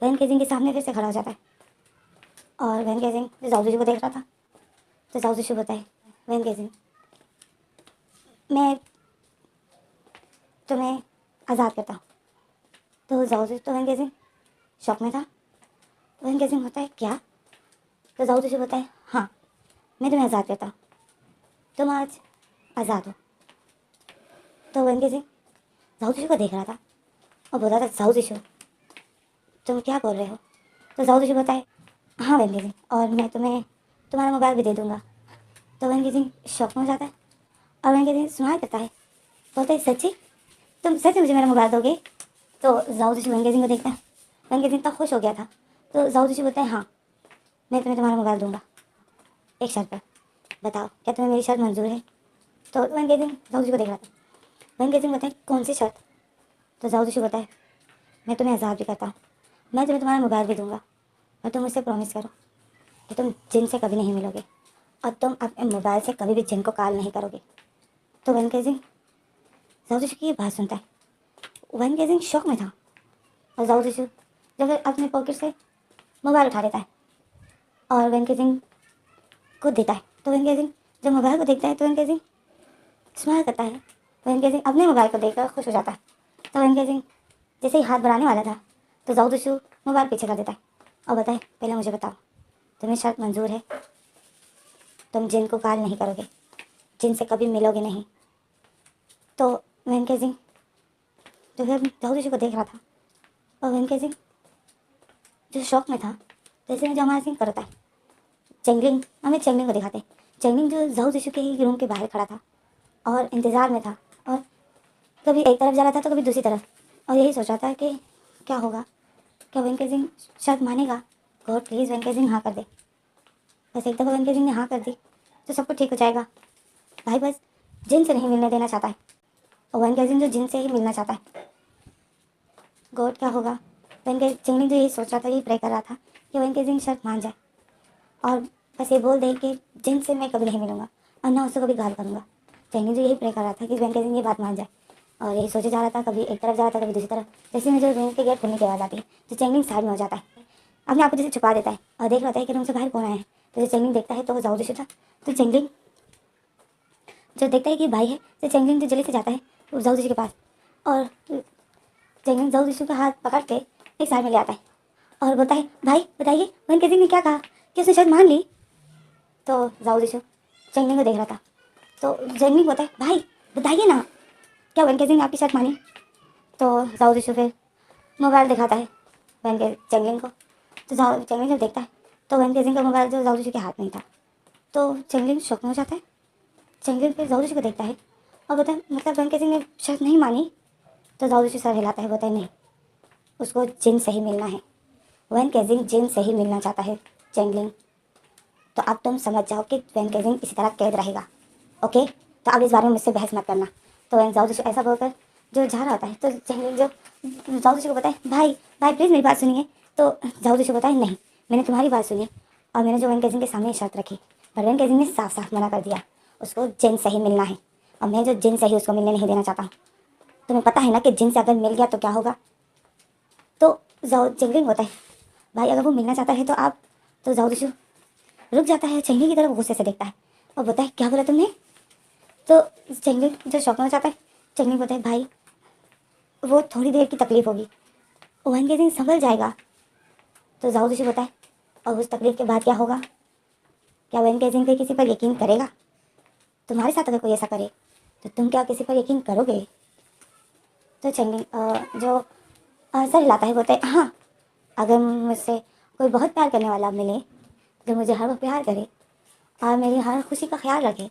वैन केजिंग के सामने फिर से खड़ा हो जाता है और वैन केजिंग जो जाओ जिशु को देख रहा था तो जाओ जिशु बोलता है वैन केजिंग मैं तुम्हें आज़ाद करता हूँ। तो जाओ जिशु तो वैन केजिंग शॉक में था। वैन केजिंग होता है क्या? तो जाओ जिशु बोलता है हाँ मैं तुम्हें आज़ाद करता हूँ, तुम आज आज़ाद हो। तो वैन केजिंग जाओ जिशु को देख रहा था और बोला था जाओ जिशु तुम क्या बोल रहे हो? तो जाओ जिशु बोलता है हाँ वैन केजिंग और मैं तुम्हें तुम्हारा मोबाइल भी दे दूँगा। तो वैन केजिंग शॉक में हो जाता है और वैन केजिंग स्माइल करता है, बोलता है सच्ची तुम सच में मुझे मेरा मोबाइल दोगे? तो जाओ जिशु वैन केजिंग को देखता है। वैन केजिंग इतना खुश हो गया था। तो जाओ जिशु बोलता है हाँ मैं तुम्हें तुम्हारा मोबाइल दूंगा, एक शर्त पर, बताओ क्या तुम्हें मेरी शर्त मंजूर है? तो वैन केजिंग जाओ जिशु को देख रहा था। वैन केजिंग बोलता है कौन सी शर्त? तो जाओ जिशु बोलता है मैं तुम्हें आज़ाद भी करता हूँ, मैं तुम्हें तुम्हारा मोबाइल भी दूंगा और तुम मुझसे प्रॉमिस करो कि तुम जिन से कभी नहीं मिलोगे और तुम अपने मोबाइल से कभी भी जिन को कॉल नहीं करोगे। तो वैन केजिंग जाओ जिशु की ये बात सुनता है। वैन केजिंग शॉक में था और जाओ जिशु जब फिर अपने पॉकेट से मोबाइल उठा लेता है और वैन केजिंग को देता है। तो वैन केजिंग जब मोबाइल को देखता है तो वैन केजिंग स्माइल करता है। वैन केजिंग अपने मोबाइल को देखकर खुश हो जाता है। तो वैन केजिंग जैसे ही हाथ बढ़ाने वाला था तो जाओ जिशु मोबाइल पीछे कर देता है और बताए पहले मुझे बताओ तुम्हें शर्त मंजूर है, तुम जिन को कॉल नहीं करोगे, जिनसे कभी मिलोगे नहीं? तो वैन केजिंग जो है जाओ जिशु को देख रहा था और वैन केजिंग जो शौक में था जैसे में जो हमारा सीन करता है चेंगलिंग, हमें चेंगलिंग को दिखाते हैं। चेंगलिंग जो जाओ जिशु के ही रूम के बाहर खड़ा था और इंतज़ार में था और कभी एक तरफ जा रहा था तो कभी दूसरी तरफ और यही सोच रहा था कि क्या होगा, क्या वैन केजिंग शर्त मानेगा? गॉड प्लीज़ वैन केजिंग हाँ कर दे। बस एक दफ़ा वैन केजिंग ने हाँ कर दी तो सब कुछ ठीक हो जाएगा। भाई बस जिन से नहीं मिलने देना चाहता है और वैन केजिंग जो जिन से ही मिलना चाहता है। गॉड क्या होगा? वैन केजिंग जो यही सोच रहा था, यही प्रे कर रहा था कि वैन केजिंग शर्त मान जाए और बस ये बोल दे कि जिन से मैं कभी नहीं मिलूँगा और ना उससे कभी गाल करूँगा। चेंगलिंग जो यही प्रे कर रहा था कि वैन केजिंग ये बात मान जाए और यही सोचे जा रहा था, कभी एक तरफ जा रहा था कभी दूसरी तरफ। जैसे में जो रूम के गेट खुलने की आवाज़ आती है तो चेंगलिंग साइड में हो जाता है, अपने आप को जैसे छुपा देता है और देख रहा था कि रूम से बाहर कौन आया है। तो जब चेंगलिंग देखता है तो वो जाओ जिशु था। तो चेंगलिंग जो देखता है कि भाई है तो चेंगलिंग जो जल्दी से जाता है वो जाओ जिशु के पास और चेंगलिंग जाओ जिशु का हाथ पकड़ के एक साइड में ले आता है और बोलता है भाई बताइए वैन केजिंग ने क्या कहा, कि उसने शायद मान ली? तो जाओ जिशु चेंगलिंग को देख रहा था। तो चेंगलिंग बोलता है भाई बताइए ना क्या वैन केजिंग ने आपकी शर्त मानी? तो जाओ जिशु फिर मोबाइल दिखाता है वैन के चेंगलिंग को। तो जाओ चेंगलिंग जब देखता है तो वैन केजिंग का मोबाइल जो जाओ जिशु के हाथ में ही था। तो चेंगलिंग शॉक में हो जाता है। चेंगलिंग फिर जाओ जिशु को देखता है और बोलता है मतलब वैन केजिंग ने शर्त नहीं मानी? तो जाओ जिशु सर हिलाता है, बोलता है नहीं, उसको जिन से ही मिलना है, वैन केजिंग जिन से ही मिलना चाहता है चेंगलिंग। तो अब तुम समझ जाओ कि वैन केजिंग इसी तरह कैद रहेगा, ओके? तो अब इस बारे में मुझसे बहस मत करना। तो वैन जाओ जिशु ऐसा बोलकर जो जा रहा होता है तो चेंगलिंग जो जाओ जिशु को बताए भाई भाई प्लीज़ मेरी बात सुनिए। तो जाओ जिशु बताए नहीं मैंने तुम्हारी बात सुनी और मैंने जो वैन केजिंग के सामने शर्त रखी पर वैन केजिंग ने साफ साफ मना कर दिया, उसको जिन से ही मिलना है और मैं जो जिन से ही उसको मिलने नहीं देना चाहता हूँ। तुम्हें पता है ना कि जिन से अगर मिल गया तो क्या होगा। तो जाओ चेंगलिंग होता है भाई, अगर वो मिलना चाहता है तो आप तो जाओ दिशु रुक जाता है, चेंगलिंग की तरफ गुस्से से देखता है और बोलता है क्या बोला तुमने। तो चेंगलिंग जो शौक में हो जाता है, चेंगलिंग बोलता है भाई वो थोड़ी देर की तकलीफ होगी, वन के दिन संभल जाएगा। तो जाओ दिशु बताए और उस तकलीफ के बाद क्या होगा, क्या वन के दिन किसी पर यकीन करेगा। तुम्हारे साथ अगर कोई ऐसा करे तो तुम क्या किसी पर यकीन करोगे। तो चेंगलिंग जो सर हिलाता है, बोलता है हाँ, अगर मुझसे कोई बहुत प्यार करने वाला मिले, जो मुझे हर वक्त प्यार करे और मेरी हर खुशी का ख्याल रखे,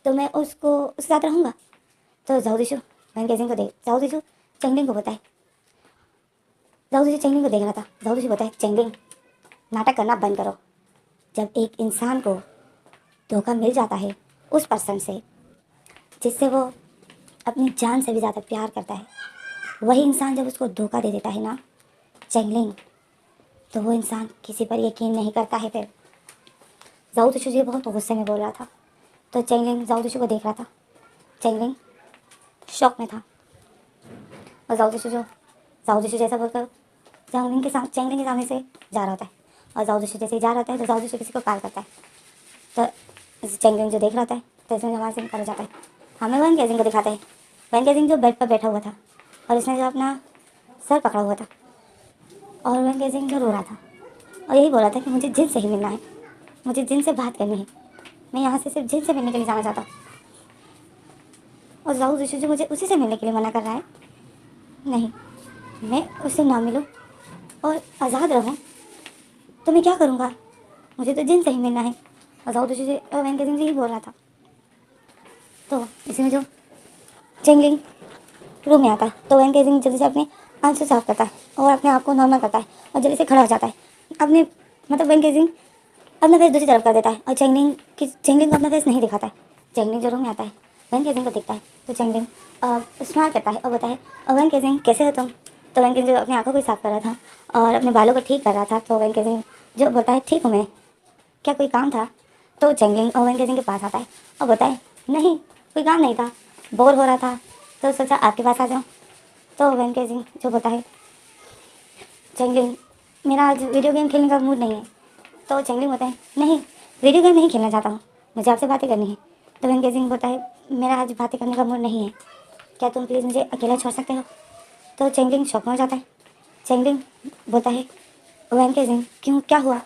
तो मैं उसके साथ रहूँगा। तो जाओ दिशु वैन केजिंग को देख, जाओ दिशु चेंगलिंग को बताए, जाओ दिशु चेंगलिंग को देख रहा था, जाओ दिशु बताए चेंगलिंग नाटक करना बंद करो। जब एक इंसान को धोखा मिल जाता है उस पर्सन से जिससे वो अपनी जान से भी ज़्यादा प्यार करता है, वही इंसान जब उसको धोखा दे देता है ना चेंगलिंग, तो वो इंसान किसी पर यकीन नहीं करता है। फिर जाओ दिशु जी बहुत गुस्से में बोल रहा था, तो चेंगलिंग जाओ दिशु को देख रहा था, चेंगलिंग शॉक में था। और जाओ दिशु जैसा बोलकर चेंगलिंग के सामने से जा रहा होता है, और जाओ दिशु जैसे ही जा रहा होता है तो जाओ दिशु किसी को कॉल करता है। तो चेंगलिंग जो देख रहा होता है तो इसमें हमारे से कर जाता है, हमें वैन केजिंग को दिखाता है। वैन केजिंग जो बेड पर बैठा हुआ था और उसने जो अपना सर पकड़ा हुआ था, और वैन केजिंग जो रो रहा था और यही बोल रहा था कि मुझे जिन से ही मिलना है, मुझे जिन से बात करनी है, मैं यहाँ से सिर्फ जिन से मिलने के लिए जाना चाहता हूँ। और जाओ दिशु जो मुझे उसी से मिलने के लिए मना कर रहा है, नहीं मैं उससे ना मिलूँ और आज़ाद रहूँ तो मैं क्या करूँगा, मुझे तो जिन से ही मिलना है। और जाओ दिशु वैन केजिंग से ही बोल रहा था। तो इसी में जो चेंगलिंग रूम में आता है तो वैन केजिंग जल्दी से अपने आंसू साफ करता है और अपने आप को नॉर्मल करता है और जल्दी से खड़ा हो जाता है। अपने मतलब वैन केजिंग अपना फेस दूसरी तरफ कर देता है और चेंगलिंग को अपना फेस नहीं दिखाता है। चेंगलिंग जो रूम में आता है वैन केजिंग को दिखता है तो चेंगलिंग स्माइल करता है और बताए वैन केजिंग कैसे हो तुम। तो वैन केजिंग जो अपनी आंखों को साफ कर रहा था और अपने बालों को ठीक कर रहा था, तो वैन केजिंग जो बोलता है ठीक हूँ मैं, क्या कोई काम था। तो चेंगलिंग वैन केजिंग के पास आता है और बताए नहीं कोई काम नहीं था, बोर हो रहा था तो सोचा आपके पास आ जाऊँ। तो वैन केजिंग जो बोलता है चेंगलिंग मेरा आज वीडियो गेम खेलने का मूड नहीं है। तो चेंगलिंग बोलता है नहीं वीडियो गेम नहीं खेलना चाहता हूँ, मुझे आपसे बातें करनी है। तो वैन केजिंग बोलता है मेरा आज बातें करने का मूड नहीं है, क्या तुम प्लीज़ मुझे अकेला छोड़ सकते हो। तो चेंगलिंग शॉक में हो जाता है। चेंगलिंग बोलता है वैन केजिंग क्यों क्या हुआ।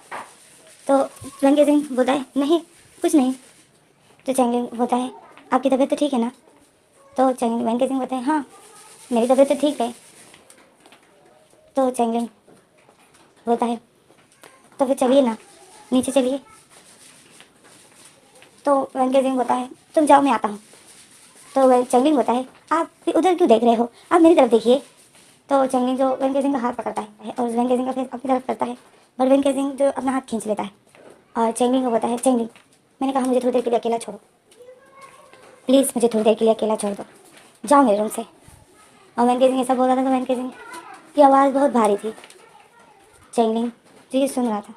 तो वैन केजिंग बोलता है नहीं कुछ नहीं। तो चेंगलिंग बोलता है आपकी तबीयत तो ठीक है ना। तो चेंगलिंग वैन केजिंग बोलता है हाँ मेरी तबीयत तो ठीक है। तो चेंगलिंग बोलता है तो फिर चलिए ना नीचे चलिए। तो वैन केजिंग बोलता है तुम जाओ मैं आता हूँ। तो वैन चेंगलिंग बोलता है आप फिर उधर क्यों देख रहे हो, आप मेरी तरफ देखिए। तो चेंगलिंग जो वैन केजिंग का हाथ पकड़ता है और वैन केजिंग का फेस अपनी तरफ करता है, बट वैन केजिंग जो अपना हाथ खींच लेता है और चेंगलिंग को बोलता है चेंगलिंग मैंने कहा मुझे थोड़ी देर के लिए अकेला छोड़ो, प्लीज़ मुझे थोड़ी देर के लिए अकेला छोड़ दो, जाओ मेरे रूम से। और वैन केजिंग ऐसा बोल रहा था तो वैन केजिंग की आवाज़ बहुत भारी थी। चेंगलिंग जो ये सुन रहा था,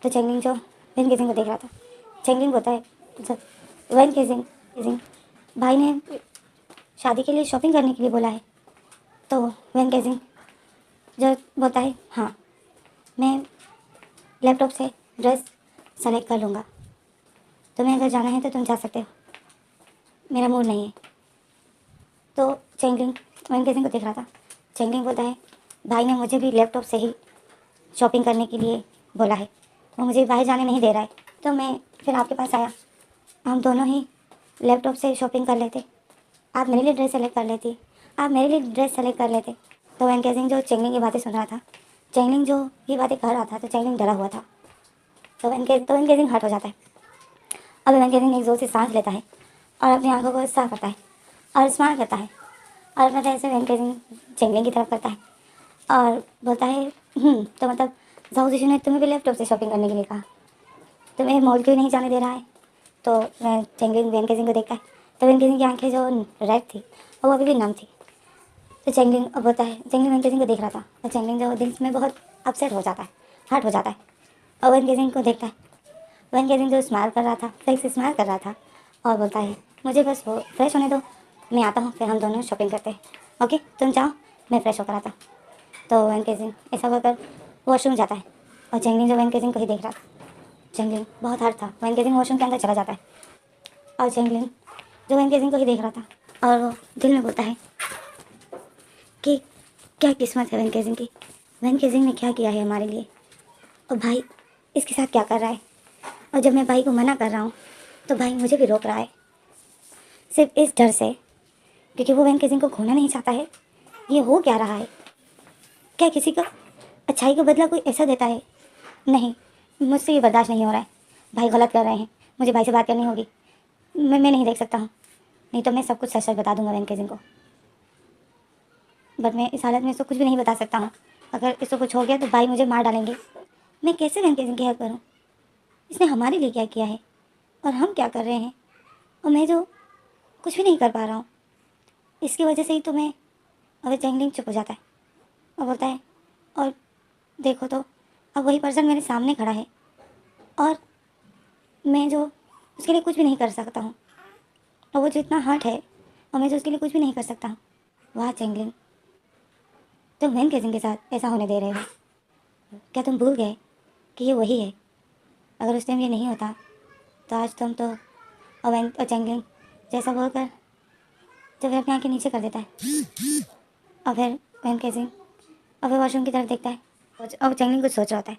तो चेंगलिंग जो वैन केजिंग को देख रहा था, चेंगलिंग बोलता है जब वैन केजिंग भाई ने शादी के लिए शॉपिंग करने के लिए बोला है। तो वैन केजिंग जो बोलता है हाँ मैं लैपटॉप से ड्रेस सेलेक्ट कर लूँगा, तुम्हें अगर जाना है तो तुम जा सकते हो, मेरा मूड नहीं है। तो चेंगलिंग वैन केजिंग को देख रहा था। चेंगलिंग बोलता है भाई ने मुझे भी लैपटॉप से ही शॉपिंग करने के लिए बोला है, वो मुझे बाहर जाने नहीं दे रहा है, तो मैं फिर आपके पास आया, हम दोनों ही लैपटॉप से शॉपिंग कर लेते, आप मेरे लिए ड्रेस सेलेक्ट कर लेती, आप मेरे लिए ड्रेस सेलेक्ट कर लेते। तो वैन केजिंग जो चेंगलिंग की बातें सुन रहा था, चेंगलिंग जो ये बातें कर रहा था, तो चेंगलिंग डरा हुआ था। तो वैन केजिंग हर्ट हो जाता है। अब वैन केजिंग एक जोर से सांस लेता है और अपनी आंखों को साफ करता है और स्माइल करता है और अपना फेस वैन केजिंग चेंगलिंग की तरफ करता है और बोलता है तो मतलब जाओ दिशु ने तुम्हें भी लैपटॉप से शॉपिंग करने के लिए कहा, तुम्हें मॉल क्यों नहीं जाने दे रहा है। तो मैं चेंगलिंग वैन केजिंग को देखता है तो वैन केजिंग की आंखें जो रेड थी और वो अभी भी नम थी। तो चेंगलिंग अब होता है चेंगलिंग वैन केजिंग को देख रहा था और चेंगलिंग जो दिल में बहुत अपसेट हो जाता है, हर्ट हो जाता है और वैन केजिंग को देखता है। वैन केजिंग जो स्माइल कर रहा था, फेक से स्माइल कर रहा था और बोलता है मुझे बस वो फ्रेश होने दो, मैं आता हूँ फिर हम दोनों शॉपिंग करते हैं। ओके तुम जाओ, मैं फ्रेश होकर आता। तो वैन केजिंग ऐसा होकर वॉशरूम जाता है और चेंगलिंग जो वैन केजिंग को ही देख रहा था। चेंगलिंग बहुत हर्ट था। वैन केजिंग वॉशरूम के अंदर चला जाता है और चेंगलिंग जो वैन केजिंग को ही देख रहा था और वो दिल में बोलता है कि क्या किस्मत है वैन केजिंग की, वैन केजिंग ने क्या किया है हमारे लिए, और भाई इसके साथ क्या कर रहा है। और जब मैं भाई को मना कर रहा हूँ तो भाई मुझे भी रोक रहा है, सिर्फ इस डर से क्योंकि वो वैन केजिंग को खोना नहीं चाहता है। ये हो क्या रहा है? क्या किसी को अच्छाई का बदला कोई ऐसा देता है? नहीं, मुझसे ये बर्दाश्त नहीं हो रहा है। भाई गलत कर रहे हैं, मुझे भाई से बात करनी होगी। मैं नहीं देख सकता हूँ, नहीं तो मैं सब कुछ सच सच बता दूंगा वैन केजिंग को। बट मैं इस हालत में इसको कुछ भी नहीं बता सकता हूँ। अगर इसको कुछ हो गया तो भाई मुझे मार डालेंगे। मैं कैसे वैन केजिंग की हेल्प करूँ? इसने हमारे लिए क्या किया है और हम क्या कर रहे हैं, और मैं जो कुछ भी नहीं कर पा रहा हूँ। इसकी वजह से ही तो मैं। अगर चैंगलिंग चुप हो जाता है और बोलता है, और देखो तो अब वही पर्सन मेरे सामने खड़ा है और मैं जो उसके लिए कुछ भी नहीं कर सकता हूँ, और वो जो इतना हर्ट है और मैं जो उसके लिए कुछ भी नहीं कर सकता हूँ। वाह चैंगलिंग, तुम वैन केजिंग के साथ ऐसा होने दे रहे हो? क्या तुम भूल गए कि ये वही है? अगर उस टाइम ये नहीं होता तो आज तुम तो और चैंगलिंग जैसा बोलकर जो फिर अपनी आँखें नीचे कर देता है और फिर वैन केजिंग और फिर वॉशरूम की तरफ देखता है और चैंगलिंग कुछ सोच रहा होता है।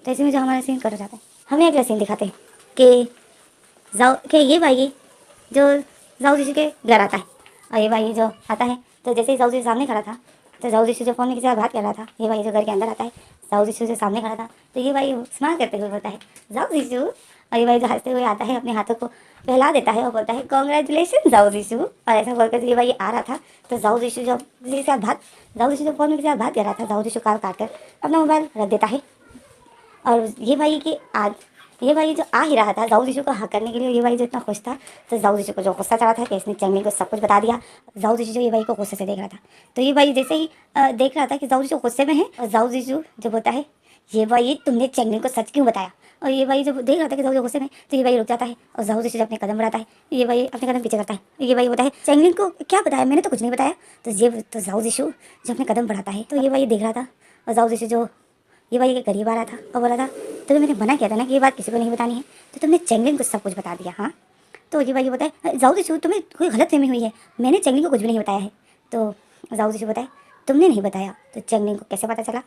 तो इसी में जो हमारा सीन कट हो जाता है। हमें अगला सीन दिखाते हैं कि ये भाई जो जाऊ जी के घर आता है, और ये भाई जो आता है तो जैसे ही जाऊ जी सामने खड़ा था तो जाऊ जी जो फ़ोन में किसी से बात कर रहा था, ये भाई जो घर के अंदर आता है, जाऊ जी जो सामने खड़ा था तो ये भाई स्माइल करते हुए बोलता है जाऊ जी, और ये भाई जो हंसते हुए आता है अपने हाथों को फैला देता है और बोलता है कॉन्ग्रेचुलेशन जाऊ जी। और ऐसा बोलकर ये भाई आ रहा था तो जाऊ जी जो किसी के साथ बात जाऊ जी जो फ़ोन में किसी से बात कर रहा था, जाऊ जी काल काट कर अपना मोबाइल रख देता है। और ये भाई जो आ ही रहा था जाऊ जीशु को हक करने के लिए, ये भाई जो इतना खुश था तो जाऊ जीशु को जो गुस्सा चढ़ा था कि इसने चैंगलिंग को सब कुछ बता दिया। जाऊ जीशु जो ये भाई को गुस्से से देख रहा था, तो ये भाई जैसे ही देख रहा था कि जाऊ जीशु गुस्से में है, और जाऊ जीशु जो बोलता है ये भाई तुमने चैंगलिंग को सच क्यों बताया। और ये भाई जब देख रहा था कि जाऊ गुस्से में तो ये भाई रुक जाता है और जाऊ जीशु जब अपने कदम बढ़ाता है, ये भाई अपने कदम पीछे करता है। ये भाई बोलता है चैंगलिंग को क्या बताया, मैंने तो कुछ नहीं बताया। तो जाऊ जीशु जब अपने कदम बढ़ाता है तो ये भाई देख रहा था, और जाऊ जीशु जो ये भाई के करीब आ रहा था और बोला था तो मैंने मना किया था ना कि ये बात किसी को नहीं बतानी है, तो तुमने चैंगलिंग को सब कुछ बता दिया। हाँ, तो ये भाई बताए जाओ दिशु तुम्हें कोई गलत फहमी हुई है, मैंने चैंगलिंग को कुछ भी नहीं बताया है। तो जाओ दिशु बताए तुमने नहीं बताया तो चैंगलिंग को कैसे पता चला।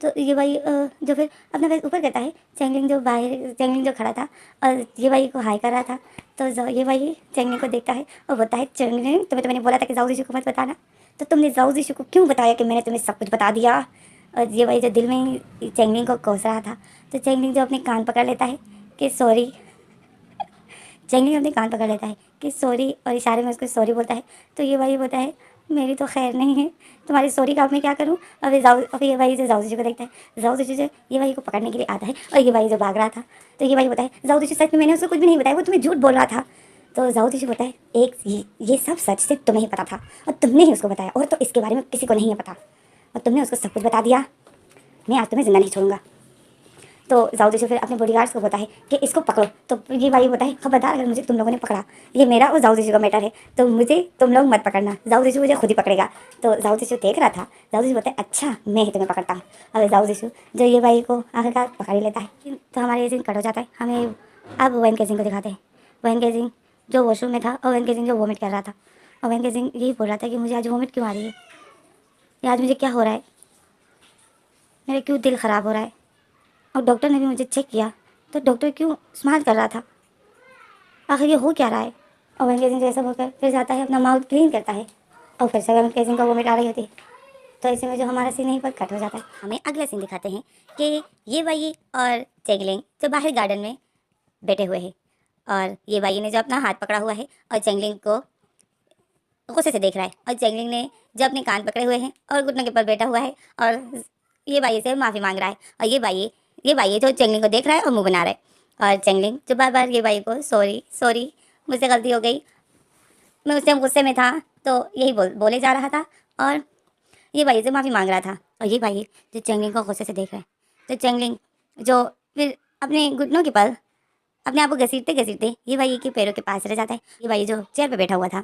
तो ये भाई जो फिर अपना पैर ऊपर करता है, चैंगलिंग जो खड़ा था और ये भाई को हाई कर रहा था, तो ये भाई चैंगलिंग को देखता है और बोलता है चैंगलिंग तुम्हें तो मैंने बोला था कि जाओ दिशु को मत बताना, तो तुमने जाओ दिशु को क्यों बताया कि मैंने तुम्हें सब कुछ बता दिया। और ये भाई जो दिल में ही चैंगलिंग को कोस रहा था, तो चैंगलिंग जो अपने कान पकड़ लेता है कि सॉरी, चैंगलिंग अपने कान पकड़ लेता है कि सॉरी और इशारे में उसको सॉरी बोलता है। तो ये भाई बोलता है मेरी तो खैर नहीं है, तुम्हारी सॉरी का मैं क्या करूँ। अब ये भाई जो जाऊ जी को देखता है, जाऊ जी जो ये भाई को पकड़ने के लिए आता है और ये भाई जो भाग रहा था, तो ये भाई बताए जाऊ जी सच में मैंने उसको कुछ भी नहीं बताया, वो तुम्हें झूठ बोल रहा था। तो जाऊ जी बोलता है ये सब सच सिर्फ तुम्हें ही पता था और तुमने ही उसको बताया, और तो इसके बारे में किसी को नहीं है पता, और तुमने उसको सब कुछ बता दिया, मैं आज तुम्हें जिंदा नहीं छोड़ूंगा। तो जाऊ जी फिर अपने बॉडीगार्ड्स को बताए कि इसको पकड़ो। तो ये भाई बताए खबरदार अगर मुझे तुम लोगों ने पकड़ा, ये मेरा और जाऊ जी का मैटर है, तो मुझे तुम लोग मत पकड़ना, जाऊ जी मुझे खुद ही पकड़ेगा। तो जाऊ जी देख रहा था, जाऊ जी बोलते हैं अच्छा मैं ही तुम्हें पकड़ता हूँ। और जाऊ जी जो ये भाई को आखिरकार पकड़ ही लेता है। तो हमारे ये सीन कट हो जाता है। हमें अब वैन केजिंग को दिखाते हैं। वैन केजिंग जो वॉशरूम में था और वैन केजिंग जो वॉमिट कर रहा था, और वैन केजिंग यही बोल रहा था कि मुझे आज वॉमिट क्यों आ रही है, या आज मुझे क्या हो रहा है, मेरा क्यों दिल ख़राब हो रहा है। और डॉक्टर ने भी मुझे चेक किया तो डॉक्टर क्यों स्माइल कर रहा था, आखिर ये हो क्या रहा है। और वैन केजिंग जैसा होकर फिर जाता है अपना माउथ क्लीन करता है और फिर से वैन केजिंग को वोमिट आ रही होती है। तो ऐसे में जो हमारा सीन यहीं पर कट हो जाता है। हमें अगला सीन दिखाते हैं कि ये भाई और चैंगलिंग जो बाहर गार्डन में बैठे हुए हैं, और ये भाई ने जो अपना हाथ पकड़ा हुआ है और चैंगलिंग को गुस्से से देख रहा है, और चैंगलिंग ने जो अपने कान पकड़े हुए हैं और घुटनों के ऊपर बैठा हुआ है और ये भाई से माफ़ी मांग रहा है। और ये भाई जो चैंगलिंग को देख रहा है और मुंह बना रहा है, और चैंगलिंग जो बार बार ये भाई को सॉरी सॉरी मुझसे गलती हो गई, मैं उस टाइम गुस्से में था, तो यही बोले जा रहा था, और ये भाई से माफ़ी मांग रहा था। और ये भाई जो चैंगलिंग को गुस्से से देख रहा है, तो चैंगलिंग जो फिर अपने घुटनों के पर अपने आप को घसीटते घसीटते ये भाई के पैरों के पास रह जाता है। ये भाई जो चेयर पर बैठा हुआ था,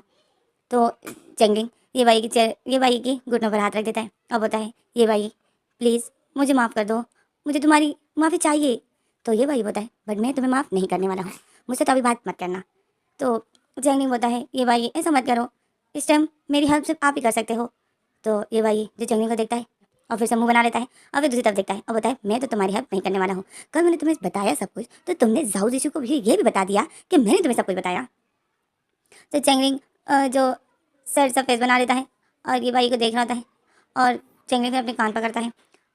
तो चैंगलिंग ये भाई की घुटनों पर हाथ रख देता है और बोलता है ये भाई प्लीज़ मुझे माफ़ कर दो, मुझे तुम्हारी माफ़ी चाहिए। तो ये भाई बोलता है बट मैं तुम्हें माफ़ नहीं करने वाला हूँ, मुझसे तो अभी बात मत करना। तो चैंगलिंग बोलता है ये भाई ऐसा मत करो, इस टाइम मेरी हेल्प सिर्फ आप ही कर सकते हो। तो ये भाई जो चैंगलिंग को देखता है और फिर से मुंह बना लेता है और फिर दूसरी तरफ देखता है और बोलता है मैं तो तुम्हारी हेल्प नहीं करने वाला हूँ, कल मैंने तुम्हें बताया सब कुछ तो तुमने जाओ जिशु को भी ये भी बता दिया कि मैंने तुम्हें सब कुछ बताया। तो चैंगलिंग जो सर सा फेस बना लेता है और ये भाई को देख रहा होता है और चैंगलिंग अपने कान पकड़ता है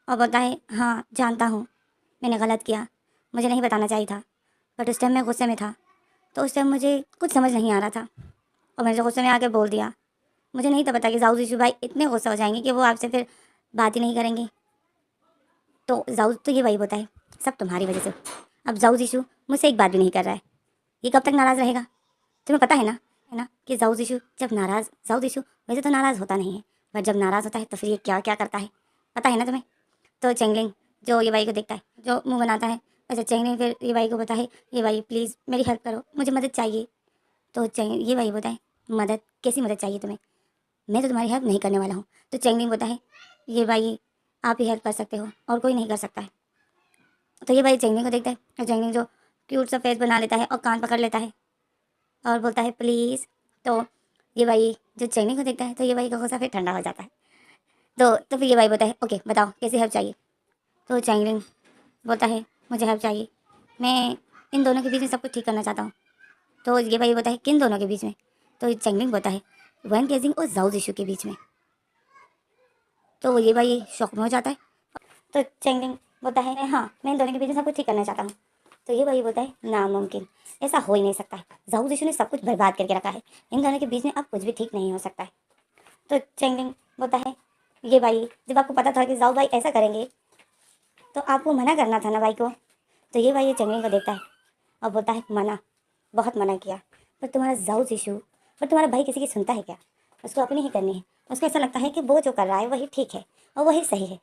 और बोलता है हाँ जानता हूँ मैंने गलत किया, मुझे नहीं बताना चाहिए था, बट उस टाइम मैं गुस्से में था, तो उस टाइम मुझे कुछ समझ नहीं आ रहा था और मैंने गुस्से में आके बोल दिया। मुझे नहीं था पता कि जाऊ जीशू भाई इतने गुस्सा हो जाएंगे कि वो आपसे फिर बात ही नहीं करेंगे। तो जाऊ तो ये भाई बोलता है सब तुम्हारी वजह से। अब जाऊ जीशू मुझसे एक बात भी नहीं कर रहा है, ये कब तक नाराज़ रहेगा? तुम्हें पता है ना कि जाऊ जीशू जब नाराज़, जाऊ जीशू वैसे तो नाराज़ होता नहीं है, बट जब नाराज़ होता है तो फिर ये क्या क्या करता है पता है ना तुम्हें? तो चेंगलिंग जो ये भाई को देखता है, जो मुंह बनाता है, ऐसे चेंगलिंग फिर ये भाई को बताए ये भाई प्लीज़ मेरी हेल्प करो, मुझे मदद चाहिए। तो ये भाई बताए मदद, कैसी मदद चाहिए तुम्हें? मैं तो तुम्हारी हेल्प नहीं करने वाला हूँ। तो चेंगलिंग बोलता है ये भाई आप ही हेल्प कर सकते हो और कोई नहीं कर सकता है। तो ये भाई चेंगलिंग को देखता है और चेंगलिंग जो क्यूट सा फेस बना लेता है और कान पकड़ लेता है और बोलता है प्लीज़। तो ये भाई जो चेंगलिंग को देखता है तो ये भाई का गुस्सा फिर ठंडा हो जाता है। तो फिर ये भाई बोलता है ओके बताओ कैसी हेल्प चाहिए? तो चेंगलिंग बोलता है मुझे हेल्प चाहिए, मैं इन दोनों के बीच में सब कुछ ठीक करना चाहता हूँ। तो ये भाई बोलता है किन दोनों के बीच में? तो चेंगलिंग बोलता है वैन केजिंग और जाओ जिशु के बीच में। तो ये भाई शॉक में हो जाता है। तो चेंगलिंग बोलता है हाँ मैं इन दोनों के बीच में सब कुछ ठीक करना चाहता हूँ। तो ये भाई बोलता है नामुमकिन, ऐसा हो ही नहीं सकता है, जाओ जिशु ने सब कुछ बर्बाद करके रखा है, इन दोनों के बीच में अब कुछ भी ठीक नहीं हो सकता है। तो चेंगलिंग बोलता है ये भाई जब आपको पता था कि जाओ भाई ऐसा करेंगे तो आपको मना करना था ना भाई को। तो ये भाई ये चेंगलिंग को देखता है और बोलता है मना, बहुत मना किया, पर तुम्हारा जाऊ जिशु, पर तुम्हारा भाई किसी की सुनता है क्या? उसको अपनी ही करनी है, उसको ऐसा लगता है कि वो जो कर रहा है वही ठीक है और वही सही है,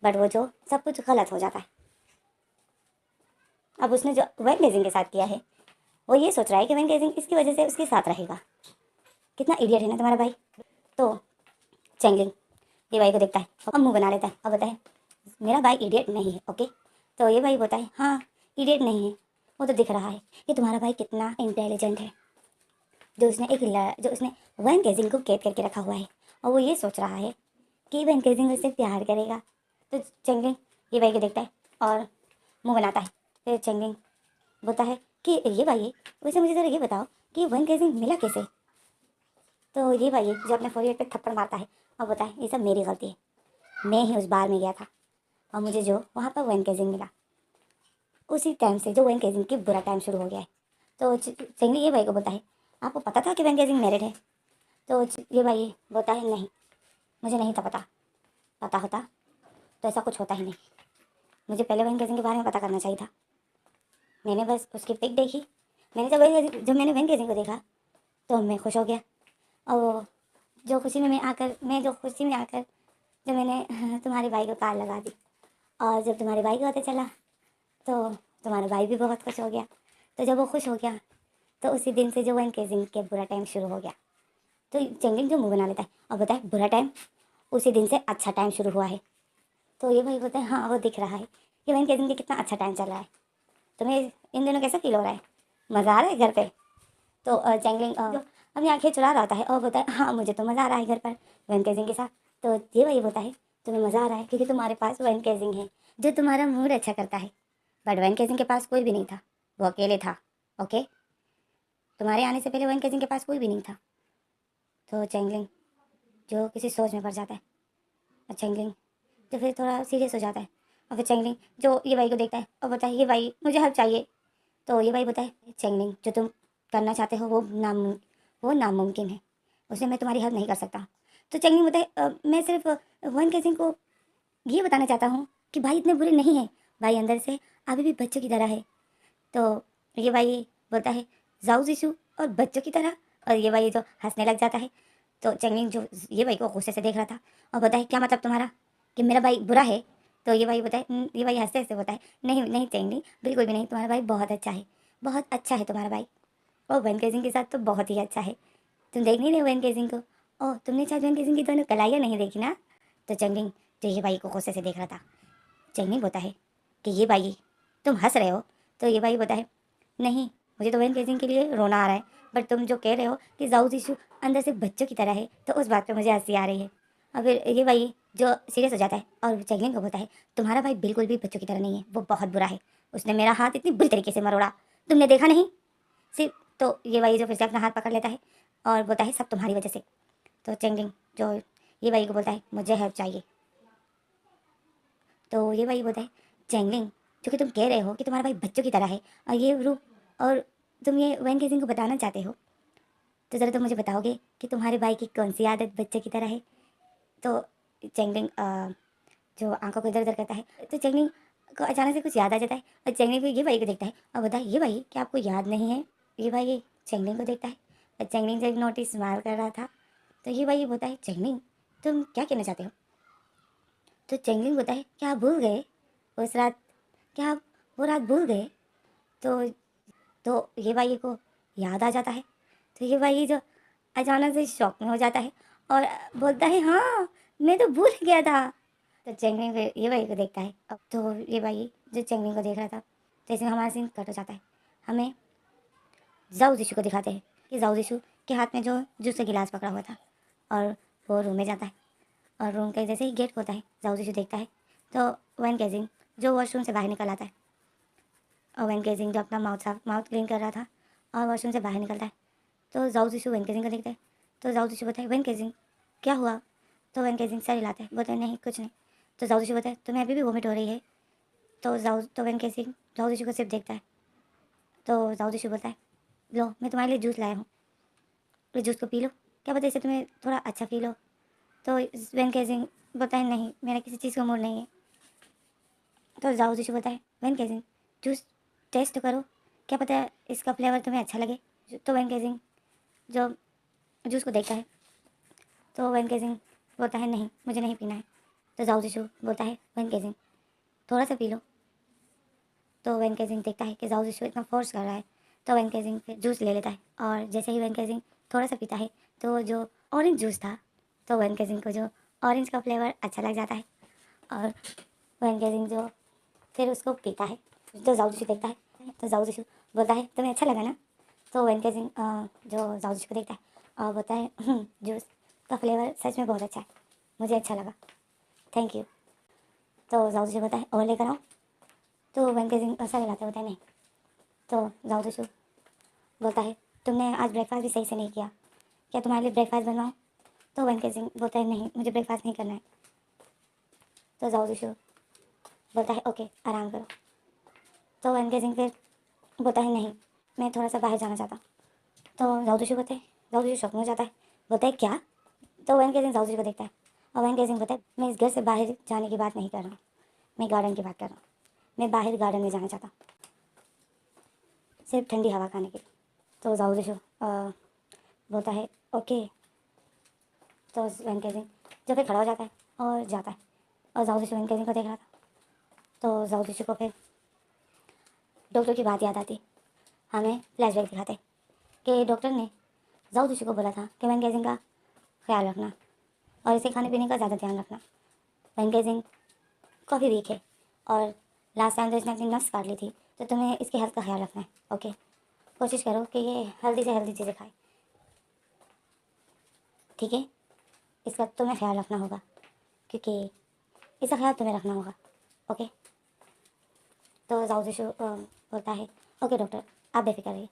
बट वो जो सब कुछ गलत हो जाता है। अब उसने जो वैन गेजिंग के साथ किया है वो ये सोच रहा है कि वैन गेजिंग इसकी वजह से उसके साथ रहेगा। कितना इडियट है ना तुम्हारा भाई। तो चेंगलिंग ये भाई को देखता है और मुंह बना लेता है और बताए मेरा भाई इडियट नहीं है ओके। तो ये भाई बोलता है हाँ इडियट नहीं है, वो तो दिख रहा है कि तुम्हारा भाई कितना इंटेलिजेंट है, जो उसने वैन गेजिंग को कैद करके रखा हुआ है और वो ये सोच रहा है कि वैन गेजिंग उससे प्यार करेगा। तो चेंगलिंग ये भाई को देखता है और मुंह बनाता है। फिर चेंगलिंग बोलता है कि ये भाई वैसे मुझे ज़रा ये बताओ कि वैन गेजिंग मिला कैसे? तो ये भाई जो अपने फोरहेड पे थप्पड़ मारता है और बोलता है ये सब मेरी गलती है, मैं ही उस बार में गया था और मुझे जो वहाँ पर वैन गेजिंग मिला, उसी टाइम से जो वैन गेजिंग की बुरा टाइम शुरू हो गया है। तो चेंगली ये भाई को बोलता है आपको पता था कि वैन गेजिंग मैरिड है? तो ये भाई बोलता है नहीं मुझे नहीं था पता, पता होता तो ऐसा कुछ होता ही नहीं, मुझे पहले वैन गेजिंग के बारे में पता करना चाहिए था, मैंने बस उसकी पिक देखी, मैंने जब मैंने वैन गेजिंग को देखा तो मैं खुश हो गया और मैं जो खुशी में आकर जब मैंने तुम्हारे भाई को कार लगा दी और जब तुम्हारे भाई को पता चला तो तुम्हारा भाई भी बहुत खुश हो गया। तो जब वो खुश हो गया तो उसी दिन से जो वैन गेजिंग के बुरा टाइम शुरू हो गया। तो चेंगलिंग जो मुंह बना लेता है और बताए बुरा टाइम उसी दिन से अच्छा टाइम शुरू हुआ है। तो ये भाई बोलते हैं हाँ वो दिख रहा है कि वैन गेजिंग के कितना अच्छा टाइम चल रहा है, तुम्हें इन दिनों कैसा फील हो रहा है, मज़ा आ रहा है घर पे? तो चैंगलिंग जो अपनी आंखें चुरा रहा होता है और बोलता है हाँ मुझे तो मज़ा आ रहा है घर पर वैन केजिंग के साथ। तो ये वही बोलता है तुम्हें मज़ा आ रहा है क्योंकि तुम्हारे पास वैन केजिंग है जो तुम्हारा मूड अच्छा करता है, बट वैन केजिंग के पास कोई भी नहीं था, वो अकेले था ओके। तुम्हारे आने से पहले वैन केजिंग के पास कोई भी नहीं था। तो चैंगलिंग जो किसी सोच में पड़ जाता है और चैंगलिंग जो फिर थोड़ा सीरियस हो जाता है और फिर चैंगलिंग जो ये भाई को देखता है और बोलता है ये भाई मुझे हेल्प चाहिए। तो ये भाई बताए चैंगलिंग जो तुम करना चाहते हो वो नामुमकिन है, उसे मैं तुम्हारी हेल्प नहीं कर सकता। तो चैंगलिंग बताए मैं सिर्फ वन केजिंग को ये बताना चाहता हूँ कि भाई इतने बुरे नहीं हैं, भाई अंदर से अभी भी बच्चों की तरह है। तो ये भाई बोलता है जाऊ जीशु और बच्चों की तरह, और ये भाई जो हंसने लग जाता है। तो चैंगलिंग जो ये भाई को गुस्से से देख रहा था और बताए क्या मतलब तुम्हारा कि मेरा भाई बुरा है? तो ये भाई बताए ये भाई हंसते हंसते बताए नहीं नहीं चैंगलिंग बिल्कुल भी नहीं, तुम्हारा भाई बहुत अच्छा है, बहुत अच्छा है तुम्हारा भाई, और वन केजिंग के साथ तो बहुत ही अच्छा है, तुम देख नहीं रहे वन केजिंग को, ओह तुमने शायद वेन केजिंग की दोनों कलाइयाँ नहीं देखी ना। तो चेंगलिंग जो ये बाई को गुस्से से देख रहा था, चेंगलिंग बोलता है कि ये बाई तुम हंस रहे हो। तो ये बाई बोलता है नहीं, मुझे तो वेन केजिंग के लिए रोना आ रहा है, बट तुम जो कह रहे हो कि जाऊ जीशु अंदर से बच्चों की तरह है, तो उस बात पे मुझे हंसी आ रही है। और फिर ये भाई जो सीरियस हो जाता है और चेंगलिंग को बोलता है तुम्हारा भाई बिल्कुल भी बच्चों की तरह नहीं है, वो बहुत बुरा है, उसने मेरा हाथ इतनी बुरी तरीके से मरोड़ा, तुमने देखा नहीं सिर्फ। तो ये भाई जो फिर से अपना हाथ पकड़ लेता है और बोलता है सब तुम्हारी वजह से। तो चेंगलिंग जो ये भाई को बोलता है मुझे हेल्प चाहिए। तो ये भाई बोलता है चेंगलिंग जो कि तुम कह रहे हो कि तुम्हारा भाई बच्चों की तरह है और ये रूप, और तुम ये वैन केजिंग को बताना चाहते हो, तो ज़रा तुम मुझे बताओगे कि तुम्हारे भाई की कौन सी आदत बच्चे की तरह है। तो चेंगलिंग जो आंखों को इधर उधर करता है, तो चेंगलिंग को अचानक से कुछ याद आ जाता है और चेंगलिंग भी ये भाई को देखता है और बोलता है ये भाई क्या आपको याद नहीं है। ये भाई ये चेंगलिंग को देखता है और चेंगलिंग से एक नोटिस मार कर रहा था। तो ये भाई ये बोलता है चेंगलिंग तुम क्या कहना चाहते हो। तो चेंगलिंग बोलता है क्या आप भूल गए उस रात, क्या आप वो रात भूल गए। तो ये भाई को याद आ जाता है। तो ये भाई जो अचानक से शॉक में हो जाता है और बोलता है हाँ मैं तो भूल गया था। तो चेंगलिंग फिर ये भाई को देखता है। अब तो ये भाई जो चेंगलिंग को देख रहा था, तो इसमें हमारा सीन कट हो जाता है। हमें जाऊ जिशु को दिखाते हैं कि जाऊ जिशु के हाथ में जो जूस का गिलास पकड़ा हुआ था और वो रूम में जाता है और रूम के जैसे ही गेट खोलता है जाऊ जिशु देखता है तो वैन केजिंग जो वॉशरूम से बाहर निकल आता है। और वैन केजिंग जो अपना माउथ क्लीन कर रहा था और वॉशरूम से बाहर निकलता है। तो जाऊ जिशु वैन केजिंग को देखता है। तो जाऊ जिशु बताए वैन केजिंग क्या हुआ। तो वैन केजिंग सर हिलाता है, बोलता है नहीं कुछ नहीं। तो जाऊ जिशु बताए तुम्हें अभी भी वोमिट हो रही है। तो वैन केजिंग जाऊ जिशु को सिर्फ देखता है। तो जाऊ जिशु बोलता है लो मैं तुम्हारे लिए जूस लाया हूँ, इस जूस को पी लो, क्या पता इससे तुम्हें थोड़ा अच्छा फील हो। तो वैन केजिंग बोलता है नहीं मेरा किसी चीज़ का मूड नहीं है। तो जाओ जिशु बोलता है वैन केजिंग जूस टेस्ट तो करो, क्या पता है इसका फ्लेवर तुम्हें अच्छा लगे। तो वैन केजिंग जो जूस को देखता है तो वैन केजिंग बोलता है नहीं मुझे नहीं पीना है। तो जाओ जिशु बोलता है वैन केजिंग थोड़ा सा पी लो। तो वैन केजिंग देखता है कि जाओ जिशु इतना फोर्स कर रहा है, तो वैन केजिंग फिर जूस ले लेता है और जैसे ही वैन केजिंग थोड़ा सा पीता है तो जो ऑरेंज जूस था, तो वैन केजिंग को जो ऑरेंज का फ्लेवर अच्छा लग जाता है और वैन केजिंग जो फिर उसको पीता है। तो जाऊ जिशु देखता है तो जाऊ जिशु बोलता है तुम्हें अच्छा लगा ना। तो वैन केजिंग जो जाऊ जिशु को देखता है और बोलता है जूस का फ्लेवर सच में बहुत अच्छा है, मुझे अच्छा लगा, थैंक यू। तो जाऊ जिशु बोलता है और लेकर आओ। तो वैन केजिंग ऐसा लगाते होता है नहीं। तो जाऊ जिशु बोलता है तुमने आज ब्रेकफास्ट भी सही से नहीं किया, क्या तुम्हारे लिए ब्रेकफास्ट बनवाऊँ। तो वैन केजिंग बोलता है नहीं मुझे ब्रेकफास्ट नहीं करना है। तो जाऊ जिशु बोलता है ओके आराम करो। तो वैन केजिंग फिर बोलता है नहीं मैं थोड़ा सा बाहर जाना चाहता हूँ। तो जाऊ जिशु बोलते हैं जाऊ जिशु शौक में हो जाता है, बोलता है क्या। तो वैन केजिंग जाऊ जिशु को देखता है और वैन केजिंग बोलता है मैं इस घर से बाहर जाने की बात नहीं कर रहा हूँ, मैं गार्डन की बात कर रहा हूँ, मैं बाहर गार्डन में जाना चाहता हूँ सिर्फ ठंडी हवा खाने के लिए। तो जाऊ जिशु बोलता है ओके। तो वैन केजिंग जो फिर खड़ा हो जाता है और जाता है और जाऊ जिशु वैन केजिंग को देख रहा था। तो जाऊ जिशु को फिर डॉक्टर की बात याद आती, हमें फ्लैशबैक दिखाते कि डॉक्टर ने जाऊ जिशु को बोला था कि वैन केजिंग का ख्याल रखना और इसे खाने पीने का ज़्यादा ध्यान रखना। वैन केजिंग काफ़ी वीक है और लास्ट टाइम तो इसने अपनी नस काट ली थी, तो तुम्हें इसकी हेल्थ का ख्याल रखना है। ओके कोशिश करो कि ये हेल्दी से हेल्दी चीज़ें खाए, ठीक है, इसका तुम्हें ख्याल रखना होगा क्योंकि इसका ख्याल तुम्हें रखना होगा। ओके। तो जाऊ जिशु बोलता है ओके डॉक्टर आप बेफिक्र रहिए,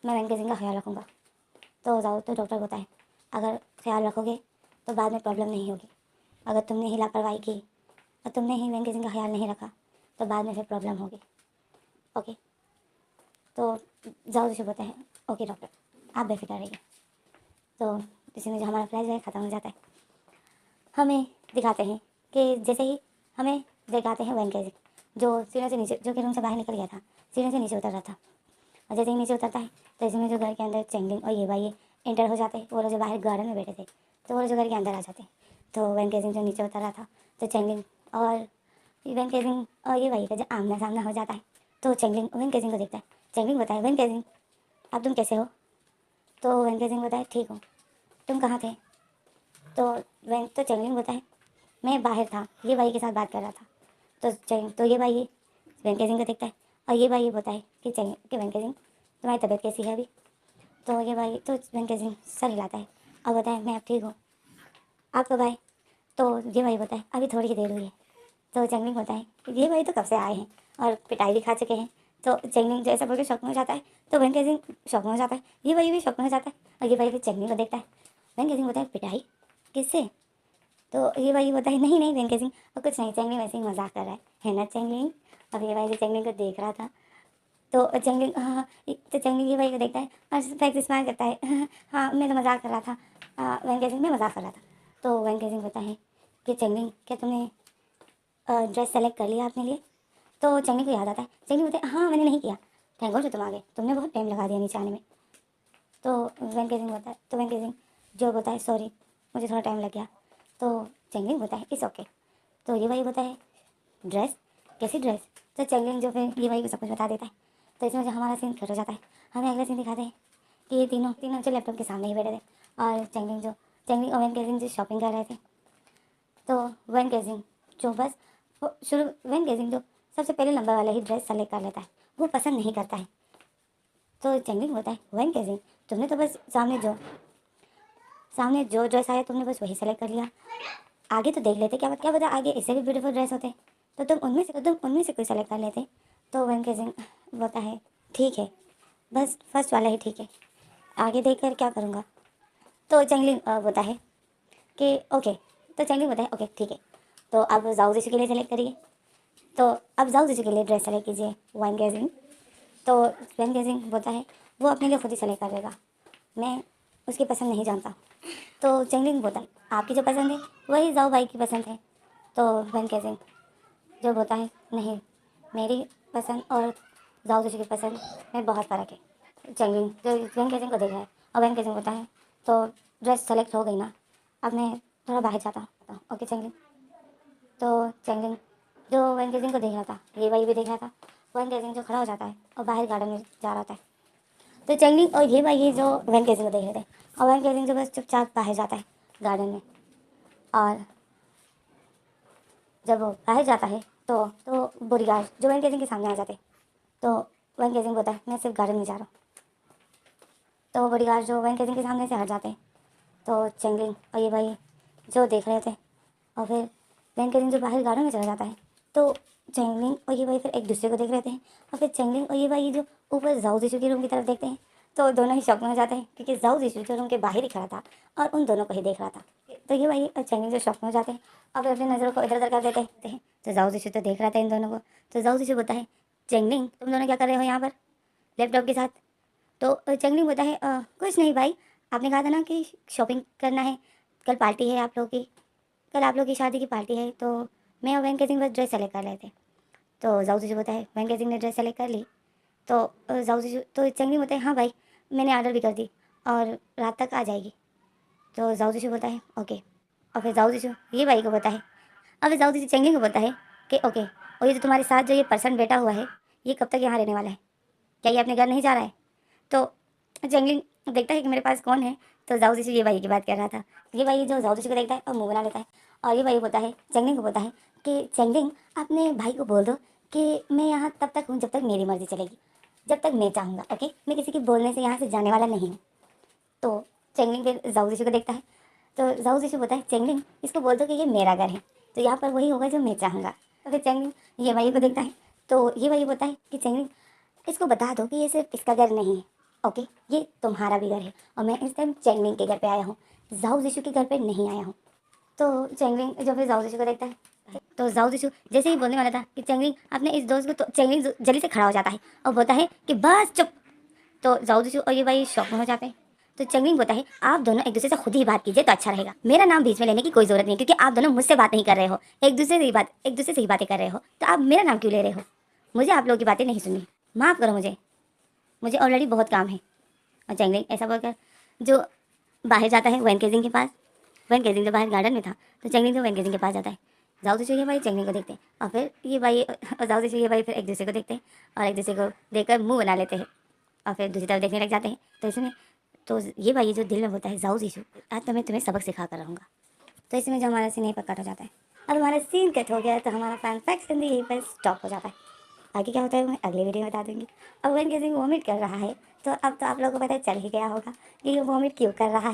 मैं वैन केजिंग का ख्याल रखूँगा। तो डॉक्टर बोलता है अगर ख्याल रखोगे तो बाद में प्रॉब्लम नहीं होगी, अगर तुमने ही लापरवाही की और तुमने ही वैन केजिंग का ख्याल नहीं रखा तो बाद में फिर प्रॉब्लम होगी। ओके। तो जाओ जिशु बोलते हैं ओके डॉक्टर आप बेफिक्र रहिए। तो इसी में जो हमारा फ्लैशबैक ख़त्म हो जाता है, हमें दिखाते हैं कि जैसे ही हमें दिखाते हैं वैन केजिंग जो सीढ़ियों से नीचे जो कि रूम से बाहर निकल गया था, सीढ़ियों से नीचे उतर रहा था और जैसे ही नीचे उतरता है तो इसमें जो घर के अंदर चेंगलिंग और ये भाई एंटर हो जाते हैं। वो लोग जो बाहर गार्डन में बैठे थे तो वो लोग जो घर के अंदर आ जाते हैं। तो वैन केजिंग जो नीचे उतर रहा था तो चेंगलिंग और वैन केजिंग और ये भाई का जो आमना सामना हो जाता है। तो चेंगलिंग वैन केजिंग को देखता है, चेंगलिंग बताए वैन केजिंग अब तुम कैसे हो। तो वैन केजिंग बताए ठीक हो, तुम कहाँ थे। तो वैन तो चेंगलिंग होता है मैं बाहर था, ये भाई के साथ बात कर रहा था। तो ये भाई वेंकेजिंग को देखता है और ये भाई ये बताए कि वेंकेजिंग तुम्हारी तबीयत कैसी है अभी। तो ये भाई तो वेंकेजिंग सर हिलाता है और बताए मैं अब ठीक हूँ, आप कब आए। तो ये भाई बताए अभी थोड़ी ही देर हुई है। तो चेंगलिंग बताए ये भाई तो कब से आए हैं और पिटाई भी खा चुके हैं। तो चेंगलिंग जैसा बोल के शौक में हो जाता है, तो वेंकेजिंग शौक में हो जाता है, ये भाई भी शौक में हो जाता है और ये भाई भी चेंगलिंग को देखता है। वेंकेजिंग बताए पिटाई किससे। तो ये भाई बताए नहीं नहीं वेंकेजिंग और कुछ नहीं, चेंगलिंग वैसे ही मजाक कर रहा है ना चेंगलिंग। अब ये भाई जो चेंगलिंग को देख रहा था तो चेंगलिंग हाँ तो चेंगलिंग ये भाई को देखता है और फैक्ट स्माइल करता है हाँ मैं तो मजाक कर रहा था, वेंकेजिंग मैं मजाक कर रहा था। तो वेंकेजिंग बताता है कि चेंगलिंग क्या तुमने ड्रेस सेलेक्ट कर लिया अपने लिए। तो चेंगलिंग को याद आता है, चेंगलिंग बताए हाँ मैंने नहीं किया, थैंक गॉड तुम आ गए, तुमने बहुत टाइम लगा दिया नीचे आने में। तो वेंकेजिंग जो बताए सॉरी मुझे थोड़ा टाइम लग गया। तो चेंगलिंग होता है इट्स ओके। तो ये भाई होता है ड्रेस कैसी ड्रेस। तो चेंगलिंग जो फिर ये भाई को सब कुछ बता देता है। तो इसमें जो हमारा सीन कट हो जाता है, हमें अगला सीन दिखाते हैं कि ये तीनों तीनों जो लैपटॉप के सामने ही बैठे थे और चेंगलिंग और वेंकेजिंग जो शॉपिंग कर रहे थे। तो वेंकेजिंग जो बस वेंकेजिंग जो सबसे पहले नंबर वाला ही ड्रेस सेलेक्ट कर लेता है, वो पसंद नहीं करता है। तो चेंगलिंग होता है वेंकेजिंग तुमने तो बस सामने जो ड्रेस आया तुमने बस वही सेलेक्ट कर लिया, आगे तो देख लेते क्या पता आगे इससे भी ब्यूटीफुल ड्रेस होते तो तुम उनमें से कोई सेलेक्ट कर लेते। तो वेंकेजिंग बोलता है ठीक है बस फर्स्ट वाला ही ठीक है, आगे देख कर क्या करूँगा। तो चेंगलिंग बोलता है कि ओके। तो चेंगलिंग बोलता है ओके ठीक है, तो अब जाओ जिसू के लिए सेलेक्ट करिए। तो अब जाओ जिसू के लिए ड्रेस सेलेक्ट कीजिए वेंकेजिंग। तो वेंकेजिंग बोलता है वो अपने लिए खुद ही सेलेक्ट करेगा, मैं उसकी पसंद नहीं जानता। तो चेंगलिंग बोलता है आपकी जो पसंद है वही जाओ भाई की पसंद है। तो वेंकेजिंग जो बोलता है नहीं मेरी पसंद और जाओ जिसू की पसंद में बहुत फ़र्क है। चेंगलिंग जो वेंकेजिंग को देख रहा है और वेंकेजिंग बोलता है तो ड्रेस सेलेक्ट हो गई ना, अब मैं थोड़ा बाहर जाता हूँ। ओके चेंगलिंग। तो चेंगलिंग जो वेंकेजिंग को देख रहा था ये भाई भी देख रहा था, वेंकेजिंग जो खड़ा हो जाता है और बाहर गार्डन में जा रहा होता है। तो चेंगलिंग और ये भाई ये जो वेंकेजिंग को देख रहे थे और वेंकेजिंग जो बस चुपचाप बाहर जाता है गार्डन में। और जब वो बाहर जाता है तो बॉडीगार्ड जो वेंकेजिंग के सामने आ जाते, तो वेंकेजिंग बोलता है मैं सिर्फ गार्डन में जा रहा हूँ। तो बॉडीगार्ड जो वेंकेजिंग के सामने से हट जाते हैं। तो चेंगलिंग और ये भाई जो देख रहे थे और फिर वेंकेजिंग जो बाहर गार्डन में चला जाता है। तो चेंगलिंग और ये भाई फिर एक दूसरे को देख रहे थे और फिर चेंगलिंग और ये भाई जो ऊपर जाओ जिशु के रूम की तरफ देखते हैं तो दोनों ही शौक में हो जाते हैं क्योंकि जाओ जिशु जो रूम के बाहर ही खड़ा था और उन दोनों को ही देख रहा था। तो ये भाई और चेंगलिंग जो शौक में हो जाते हैं और फिर अपनी नज़रों को इधर उधर कर देते हैं। तो जाओ जिशु तो देख रहा था इन दोनों को। तो जाओ जिशु बोलता है चेंगलिंग तुम दोनों क्या कर रहे हो यहाँ पर लैपटॉप के साथ। तो चंगलिंग बोलता है कुछ नहीं भाई, आपने कहा था ना कि शॉपिंग करना है, कल पार्टी है आप लोगों की, कल आप लोग की शादी की पार्टी है। तो मैं और वेंकेजिंग बस ड्रेस सेलेक्ट कर रहे थे। तो जाऊ जीजू बोलता है वेंकेजिंग ने ड्रेस सेलेक्ट कर ली। तो जाऊ जीजू तो चंगलिंग बोलता है हाँ भाई मैंने ऑर्डर भी कर दी और रात तक आ जाएगी। तो जाऊ जीजू बोलता है ओके। और फिर जाऊ जीजू ये भाई को बोलता है और फिर जाऊ जीजू चंगलिंग को बोलता है कि ओके और ये जो तुम्हारे साथ जो ये पर्सन बैठा हुआ है ये कब तक यहाँ रहने वाला है, क्या ये अपने घर नहीं जा रहा है। तो जंगली देखता है कि मेरे पास कौन है। तो जाऊ जिसु ये भाई की बात कर रहा था, ये भाई जो जाऊ जिसु को देखता है और मुंह बना लेता है और ये भाई बोलता है चंगलिंग को बोलता है कि चंगलिंग अपने भाई को बोल दो कि मैं यहाँ तब तक हूँ जब तक मेरी मर्जी चलेगी, जब तक मैं चाहूँगा, ओके मैं किसी के बोलने से यहाँ से जाने वाला नहीं हूँ। तो चंगलिंग फिर जाऊ जिसु को देखता है। तो जाऊ जिसु बोलता है चंगलिंग इसको बोल दो कि ये मेरा घर है, तो यहाँ पर वही होगा जो मैं चाहूँगा। तो फिर चंगलिंग ये भाई को देखता है। तो ये भाई बोलता है कि चंगलिंग इसको बता दो कि ये सिर्फ इसका घर नहीं है, ओके ये तुम्हारा भी घर है और मैं इस टाइम चेंगलिंग के घर पे आया हूँ, जाओ जिशु के घर पे नहीं आया हूँ। तो चेंगलिंग जब फिर जाओ जिशु को देखता है तो जाओ जिशु जैसे ही बोलने वाला था कि चेंगलिंग अपने इस दोस्त को, तो चेंगलिंग जल्दी से खड़ा हो जाता है और बोलता है कि बस चुप। तो जाओ जिशु और ये भाई शौक में हो जाते हैं। तो चेंगलिंग बोलता है आप दोनों एक दूसरे से खुद ही बात कीजिए तो अच्छा रहेगा, मेरा नाम बीच में लेने की कोई जरूरत नहीं क्योंकि आप दोनों मुझसे बात नहीं कर रहे हो, एक दूसरे से ही बातें कर रहे हो, तो आप मेरा नाम क्यों ले रहे हो। मुझे आप लोगों की बातें नहीं सुननी, माफ़ करो मुझे ऑलरेडी बहुत काम है। और चेंगलिंग ऐसा बोलकर जो बाहर जाता है वेंकेजिंग के पास। वेंकेजिंग जो बाहर गार्डन में था तो चेंगलिंग जो वेंकेजिंग के पास जाता है। जाओ तो ये भाई चेंगलिंग को देखते हैं और फिर ये भाई और जाओ तो ये भाई फिर एक दूसरे को देखते हैं और एक दूसरे को देखकर मुंह बना लेते हैं और फिर दूसरी तरफ देखने लग जाते हैं। तो इसमें तो ये भाई जो दिल में बोलता है जाओ जीशु आज तो मैं तुम्हें सबक सिखा कर रहूँगा। तो इसमें जो हमारा सीन यहीं पर कट हो जाता है। अब हमारा सीन कट हो गया तो हमारा फैन फैक्ट भी यहीं पर स्टॉप हो जाता है। आगे क्या होता है मैं अगली वीडियो में बता दूँगी। अब वेन गेजिंग वॉमिट कर रहा है तो अब तो आप लोगों को पता चल ही गया होगा कि ये वॉमिट क्यों कर रहा है।